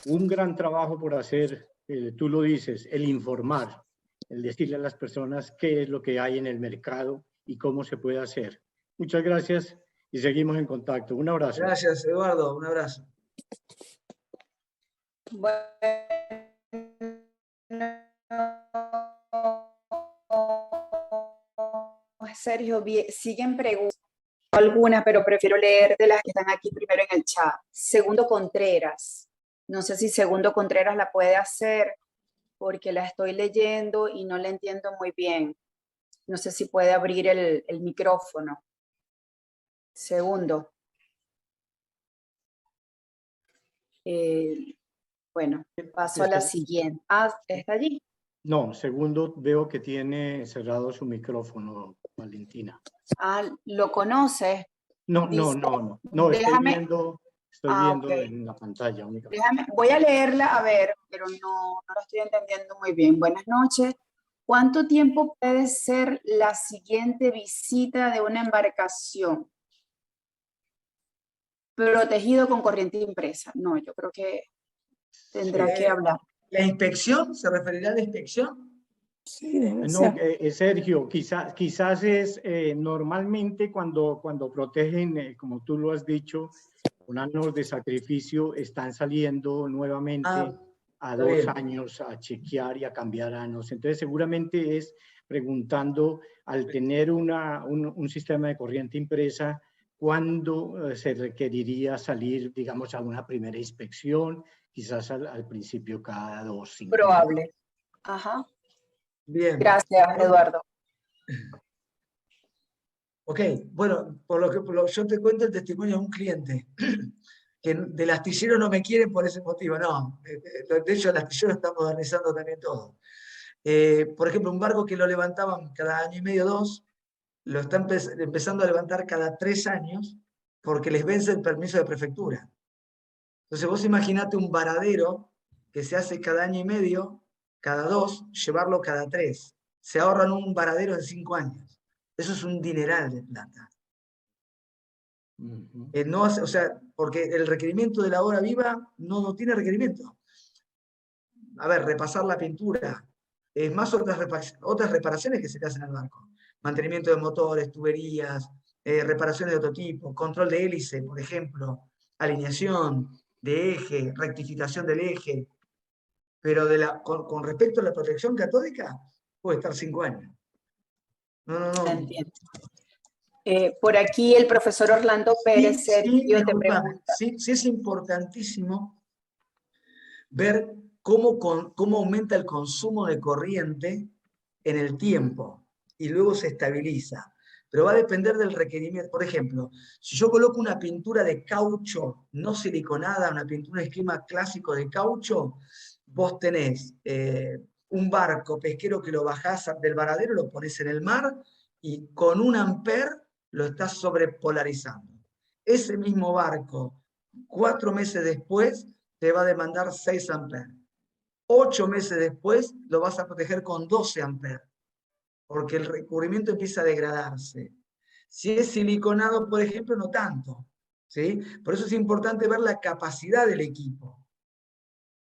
un gran trabajo por hacer, tú lo dices, el informar, el decirle a las personas qué es lo que hay en el mercado y cómo se puede hacer. Muchas gracias y seguimos en contacto. Un abrazo. Gracias, Eduardo. Un abrazo. Bueno, Sergio, siguen preguntas algunas, pero prefiero leer de las que están aquí primero en el chat. Segundo Contreras. No sé si Segundo Contreras la puede hacer porque la estoy leyendo y no la entiendo muy bien. No sé si puede abrir el micrófono. Segundo. Bueno, paso a la siguiente. Ah, ¿está allí? No, Segundo veo que tiene cerrado su micrófono, Valentina. Ah, ¿lo conoces? No, Déjame, estoy viendo okay. En la pantalla únicamente. Voy a leerla, a ver, pero no la estoy entendiendo muy bien. Buenas noches. ¿Cuánto tiempo puede ser la siguiente visita de una embarcación? Protegido con corriente impresa. No, yo creo que tendrá que hablar. ¿La inspección? ¿Se referirá a la inspección? Sí, debe No, ser. Sergio, quizás es normalmente cuando protegen, como tú lo has dicho, con anos de sacrificio, están saliendo nuevamente a 2 años a chequear y a cambiar anos. Entonces, seguramente es preguntando, al tener un sistema de corriente impresa, ¿cuándo se requeriría salir, digamos, a una primera inspección? Quizás al principio cada 2, 5 años. Probable. Ajá. Bien. Gracias, Eduardo. Ok, bueno, yo te cuento el testimonio de un cliente, que del astillero no me quieren por ese motivo, no. De hecho, el astillero está modernizando también todo. Por ejemplo, un barco que lo levantaban cada año y medio, 2, lo están empezando a levantar cada 3 años porque les vence el permiso de prefectura. Entonces vos imaginate un varadero que se hace cada año y medio, cada 2, llevarlo cada 3. Se ahorran un varadero en 5 años. Eso es un dineral de plata. No hace, o sea, porque el requerimiento de la obra viva no tiene requerimiento. A ver, repasar la pintura, es más otras reparaciones que se te hacen al barco. Mantenimiento de motores, tuberías, reparaciones de otro tipo, control de hélice, por ejemplo, alineación de eje, rectificación del eje. Pero con respecto a la protección catódica, puede estar 5 años. No. Entiendo. Por aquí el profesor Orlando Pérez, Sergio, te pregunta. Sí, es importantísimo ver cómo aumenta el consumo de corriente en el tiempo y luego se estabiliza. Pero va a depender del requerimiento. Por ejemplo, si yo coloco una pintura de caucho no siliconada, una pintura de esquema clásico de caucho, vos tenés un barco pesquero que lo bajás del varadero, lo pones en el mar y con 1 amper lo estás sobrepolarizando. Ese mismo barco, 4 meses después, te va a demandar 6 amperes. 8 meses después lo vas a proteger con 12 amperes, porque el recubrimiento empieza a degradarse. Si es siliconado, por ejemplo, no tanto. ¿Sí? Por eso es importante ver la capacidad del equipo.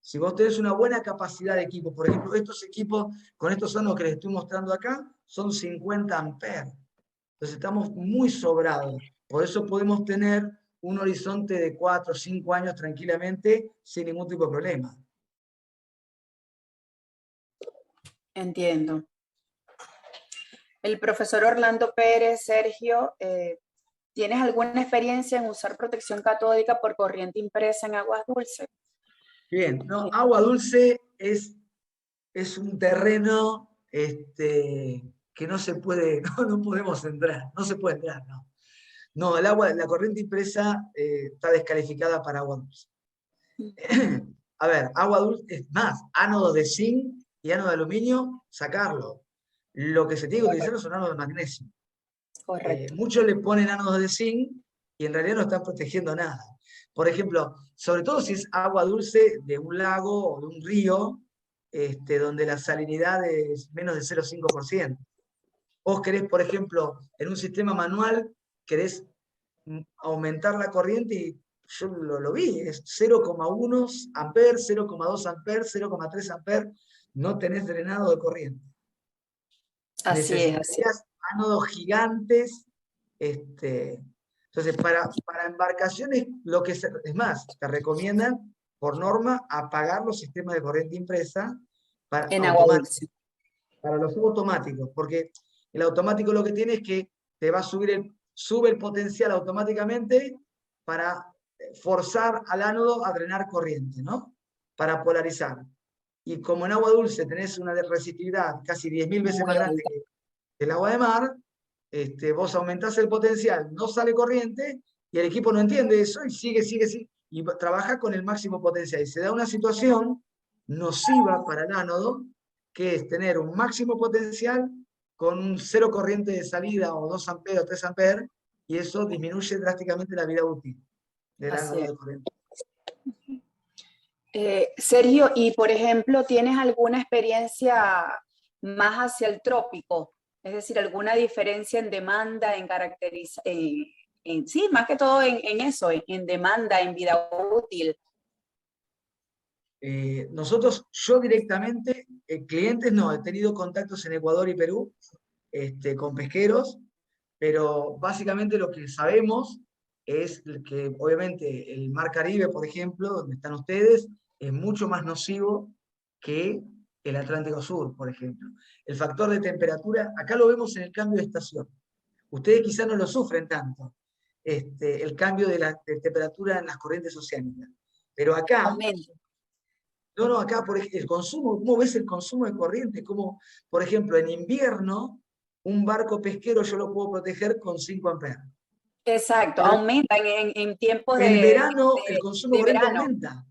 Si vos tenés una buena capacidad de equipo, por ejemplo, estos equipos, con estos anos que les estoy mostrando acá, son 50 amperes. Entonces estamos muy sobrados. Por eso podemos tener un horizonte de 4 o 5 años tranquilamente, sin ningún tipo de problema. Entiendo. El profesor Orlando Pérez, Sergio, ¿Tienes alguna experiencia en usar protección catódica por corriente impresa en aguas dulces? Bien, no, agua dulce es un terreno que no se puede, no podemos entrar, no se puede entrar, no. No, la corriente impresa está descalificada para agua dulce. A ver, agua dulce, es más, ánodos de zinc y ánodo de aluminio, sacarlo. Lo que se tiene que utilizar son ánodos de magnesio. Correcto. Muchos le ponen ánodos de zinc y en realidad no están protegiendo nada. Por ejemplo, sobre todo si es agua dulce de un lago o de un río, donde la salinidad es menos de 0,5%. Vos querés, por ejemplo, en un sistema manual, querés aumentar la corriente y yo lo vi, es 0,1 amperes, 0,2 amperes, 0,3 amperes, no tenés drenado de corriente. Así es, así es. Necesitarías ánodos gigantes. Entonces, para embarcaciones, es más, te recomiendan, por norma, apagar los sistemas de corriente impresa en agua dulce. Para los subautomáticos, porque el automático lo que tiene es que te va a sube el potencial automáticamente para forzar al ánodo a drenar corriente, ¿no? Para polarizar. Y como en agua dulce tenés una resistividad casi 10.000 veces más grande que el agua de mar, vos aumentás el potencial, no sale corriente, y el equipo no entiende eso, y sigue, y trabaja con el máximo potencial. Y se da una situación nociva para el ánodo, que es tener un máximo potencial con un cero corriente de salida, o 2 amperes o 3 amperes, y eso disminuye drásticamente la vida útil del ánodo de corriente. Sergio, y por ejemplo, ¿tienes alguna experiencia más hacia el trópico? Es decir, ¿alguna diferencia en demanda, sí, más que todo en eso, en demanda, en vida útil? Yo directamente, clientes no, he tenido contactos en Ecuador y Perú con pesqueros, pero básicamente lo que sabemos es que obviamente el Mar Caribe, por ejemplo, donde están ustedes, es mucho más nocivo que el Atlántico Sur, por ejemplo. El factor de temperatura, acá lo vemos en el cambio de estación. Ustedes quizás no lo sufren tanto, el cambio de temperatura en las corrientes oceánicas. Pero acá... No, acá por ejemplo, el consumo, ¿cómo ves el consumo de corriente? Como, por ejemplo, en invierno, un barco pesquero yo lo puedo proteger con 5 amperes. Exacto, aumentan en tiempos de... En verano el consumo de corriente aumenta.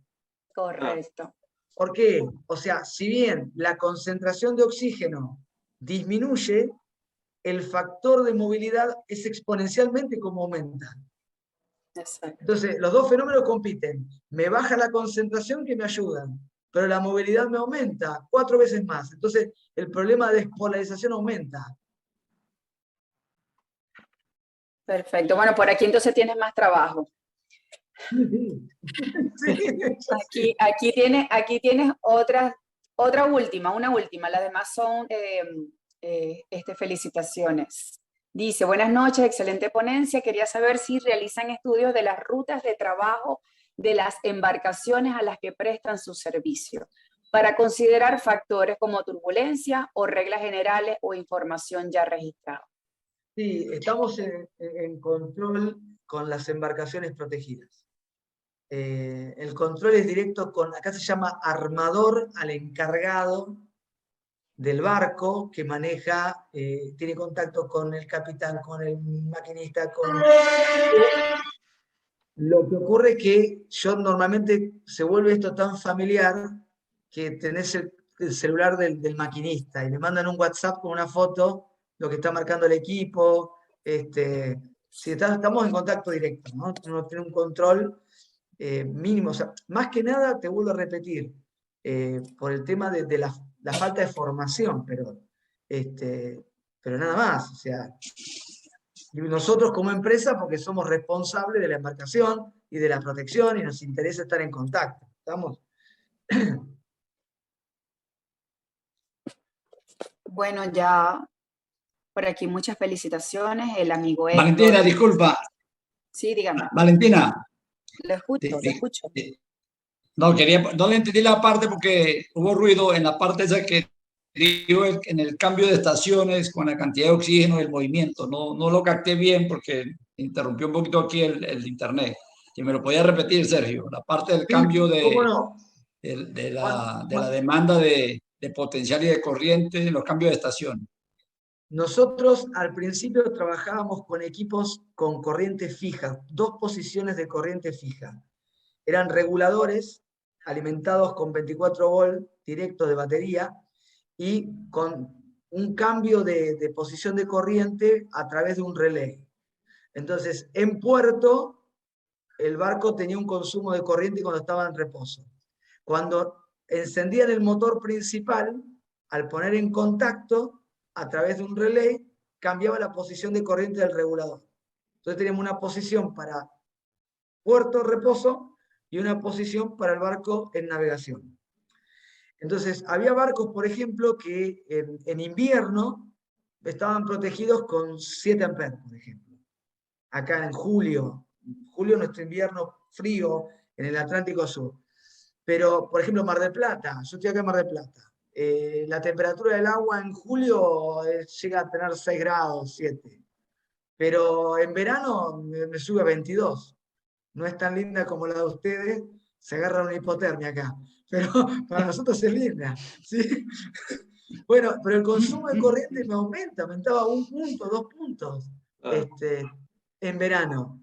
Correcto. ¿Por qué? O sea, si bien la concentración de oxígeno disminuye, el factor de movilidad es exponencialmente como aumenta. Exacto. Entonces, los dos fenómenos compiten. Me baja la concentración que me ayudan, pero la movilidad me aumenta 4 veces más. Entonces, el problema de despolarización aumenta. Perfecto. Bueno, por aquí entonces tienes más trabajo. Sí. Aquí tienes una última. Las demás son felicitaciones. Dice, buenas noches, excelente ponencia. Quería saber si realizan estudios de las rutas de trabajo de las embarcaciones a las que prestan su servicio, para considerar factores como turbulencia o reglas generales o información ya registrada. Sí, estamos en control con las embarcaciones protegidas. El control es directo acá se llama armador al encargado del barco que maneja, tiene contacto con el capitán, con el maquinista, Lo que ocurre es que yo normalmente se vuelve esto tan familiar que tenés el celular del maquinista y me mandan un WhatsApp con una foto, lo que está marcando el equipo, si estamos en contacto directo, ¿no? Uno tiene un control mínimo, o sea, más que nada, te vuelvo a repetir, por el tema de la falta de formación, pero nada más, o sea, y nosotros como empresa, porque somos responsables de la embarcación y de la protección y nos interesa estar en contacto, ¿estamos? Bueno, ya por aquí muchas felicitaciones, el amigo Héctor. Valentina, disculpa. Sí, dígame. Valentina. Lo escucho. No le entendí la parte porque hubo ruido en la parte esa que digo en el cambio de estaciones con la cantidad de oxígeno y el movimiento. No lo capté bien porque interrumpió un poquito aquí el internet. Si me lo podía repetir, Sergio, la parte del cambio ¿Cómo no? de la demanda de potencial y de corriente, los cambios de estación. Nosotros al principio trabajábamos con equipos con corriente fija, 2 posiciones de corriente fija. Eran reguladores alimentados con 24 volt directo de batería y con un cambio de posición de corriente a través de un relé. Entonces, en puerto, el barco tenía un consumo de corriente cuando estaba en reposo. Cuando encendían el motor principal, al poner en contacto, a través de un relé, cambiaba la posición de corriente del regulador. Entonces teníamos una posición para puerto reposo y una posición para el barco en navegación. Entonces, había barcos, por ejemplo, que en invierno estaban protegidos con 7 amperes, por ejemplo. Acá en julio, nuestro invierno frío en el Atlántico Sur. Pero, por ejemplo, Mar del Plata, yo estoy acá en Mar del Plata, la temperatura del agua en julio llega a tener 6 grados, 7. Pero en verano me sube a 22. No es tan linda como la de ustedes, se agarra una hipotermia acá. Pero para nosotros es linda. ¿Sí? Bueno, pero el consumo de corriente me aumentaba 1 punto, 2 puntos en verano.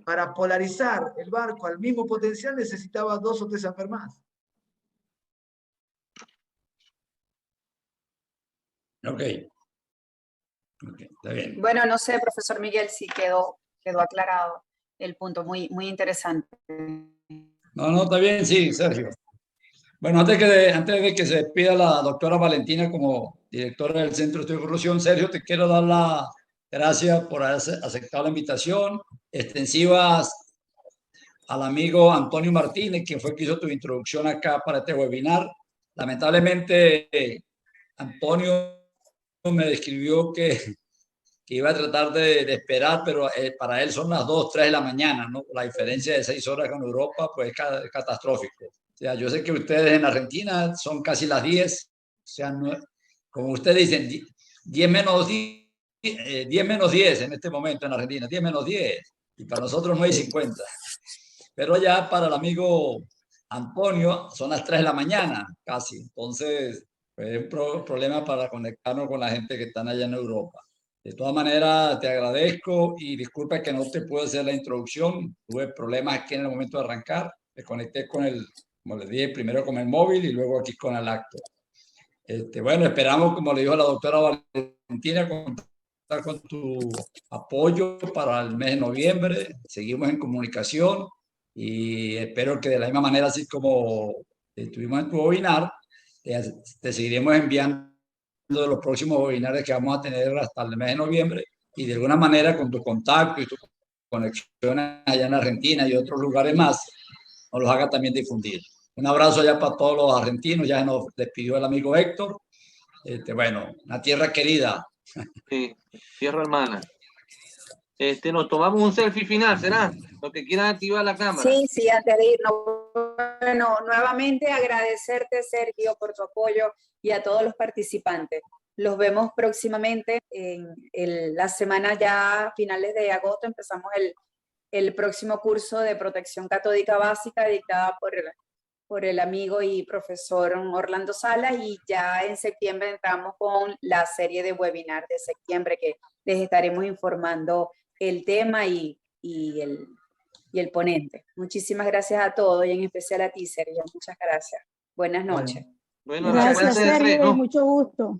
Para polarizar el barco al mismo potencial necesitaba 2 o 3 amperes más. Ok, está bien. Bueno, no sé, profesor Miguel, si quedó aclarado el punto, muy, muy interesante. No, está bien, sí, Sergio. Bueno, antes de que se despida la doctora Valentina como directora del Centro de Estudio de Corrosión, Sergio, te quiero dar las gracias por haber aceptado la invitación, extensivas al amigo Antonio Martínez, quien fue que hizo tu introducción acá para este webinar. Lamentablemente, Antonio me describió que iba a tratar de esperar, pero para él son las 2, 3 de la mañana, ¿no? La diferencia de 6 horas con Europa, pues es catastrófico. O sea, yo sé que ustedes en Argentina son casi las 10, o sea, no, como ustedes dicen, 10 menos 10 en este momento en Argentina, 10 menos 10, y para nosotros 9:50. Pero ya para el amigo Antonio son las 3 de la mañana, casi. Entonces, es un problema para conectarnos con la gente que están allá en Europa. De todas maneras, te agradezco y disculpa que no te puedo hacer la introducción. Tuve problemas aquí en el momento de arrancar. Me conecté con como les dije, primero con el móvil y luego aquí con el acto. Bueno, esperamos, como le dijo la doctora Valentina, contar con tu apoyo para el mes de noviembre. Seguimos en comunicación y espero que de la misma manera, así como estuvimos en tu webinar, te seguiremos enviando de los próximos webinars que vamos a tener hasta el mes de noviembre y de alguna manera con tu contacto y tus conexiones allá en Argentina y otros lugares más, nos los haga también difundir. Un abrazo allá para todos los argentinos, ya nos despidió el amigo Héctor. Bueno, una tierra querida. Sí, tierra hermana. Nos tomamos un selfie final, ¿será? Los que quieran activar la cámara. Sí, antes de irnos, bueno, nuevamente agradecerte, Sergio, por tu apoyo y a todos los participantes. Los vemos próximamente en la semana ya, finales de agosto, empezamos el próximo curso de protección catódica básica dictada por el amigo y profesor Orlando Salas, y ya en septiembre entramos con la serie de webinar de septiembre que les estaremos informando el tema y el ponente. Muchísimas gracias a todos y en especial a ti, Sergio. Muchas gracias. Buenas noches. Bueno, Gracias, Sergio, ¿no? Mucho gusto.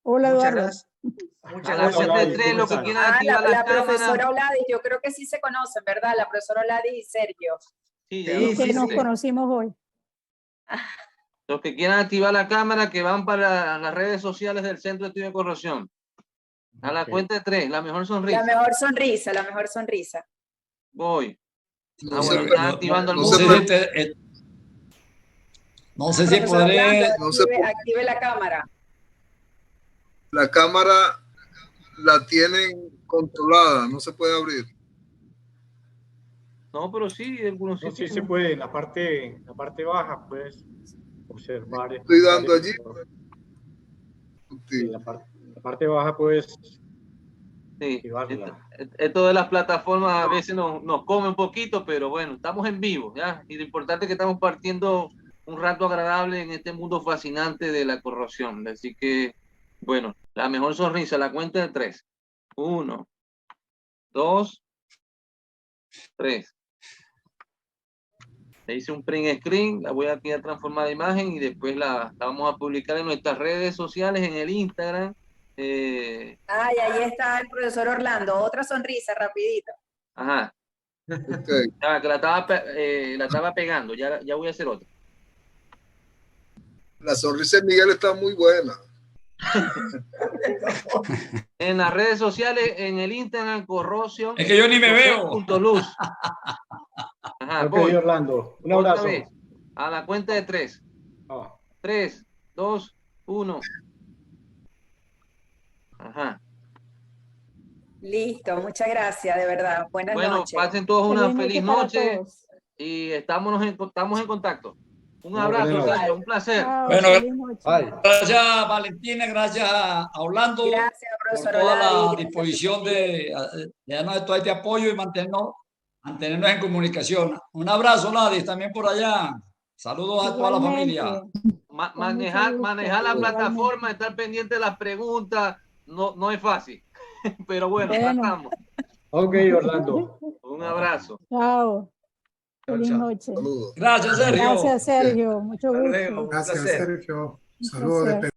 Hola, Muchas Eduardo. gracias. A la cuenta de 3, los que quieran activar la la cámara. profesora Oladis, yo creo que sí se conocen, ¿verdad? La profesora Oladis y Sergio. Sí, nos conocimos hoy. Los que quieran activar la cámara, que van para las redes sociales del Centro de Estudio de Corrosión. A la cuenta de 3, la mejor sonrisa. La mejor sonrisa. Voy. Bueno, están activando el no sé si podré... Active la cámara. La cámara la tienen controlada, no se puede abrir. No, pero sí, algunos no, sí se puede, en la parte baja puedes observar. Estoy dando allí. Sí, en la parte baja puedes Sí, Qué bárbaro. esto de las plataformas a veces nos come un poquito, pero bueno, estamos en vivo, ¿ya? Y lo importante es que estamos partiendo un rato agradable en este mundo fascinante de la corrosión. Así que, bueno, la mejor sonrisa, la cuenta de 3. 1, 2, 3. Le hice un print screen, la voy aquí a transformar la imagen y después la vamos a publicar en nuestras redes sociales, en el Instagram. Ay, ahí está el profesor Orlando. Otra sonrisa, rapidito. Ajá. Ok. Ya, que la estaba pegando, ya voy a hacer otra. La sonrisa de Miguel está muy buena. En las redes sociales, en el Instagram, corrosión. Es que yo ni me veo. Luz. Ajá, Ok, voy. Orlando, un Otra abrazo. vez. A la cuenta de 3. Ah. 3, 2, 1. Ajá. Listo, muchas gracias, de verdad. Buenas Bueno, noches. pasen todos una feliz para noche todos. y estamos en contacto. Un Buenas abrazo, noches. Sergio, un placer. Chao, Bueno, feliz noche. Bye. Gracias Valentina, gracias a Orlando Gracias, por profesor toda Olavi, la gracias, disposición profesor de darnos todo este apoyo y mantenernos en comunicación. Un abrazo, Ladis, también por allá. Saludos a toda la familia. Igualmente, con mucho gusto. Manejar la Igualmente. plataforma, estar pendiente de las preguntas, no es fácil. Pero bueno, Bueno. tratamos. Ok, Orlando. Un abrazo. Chao. Feliz chao. noche. Saludos. Gracias, Sergio. Gracias, Sergio. Mucho Hasta gusto. luego. Un Gracias, placer. Sergio. Un Saludos de placer.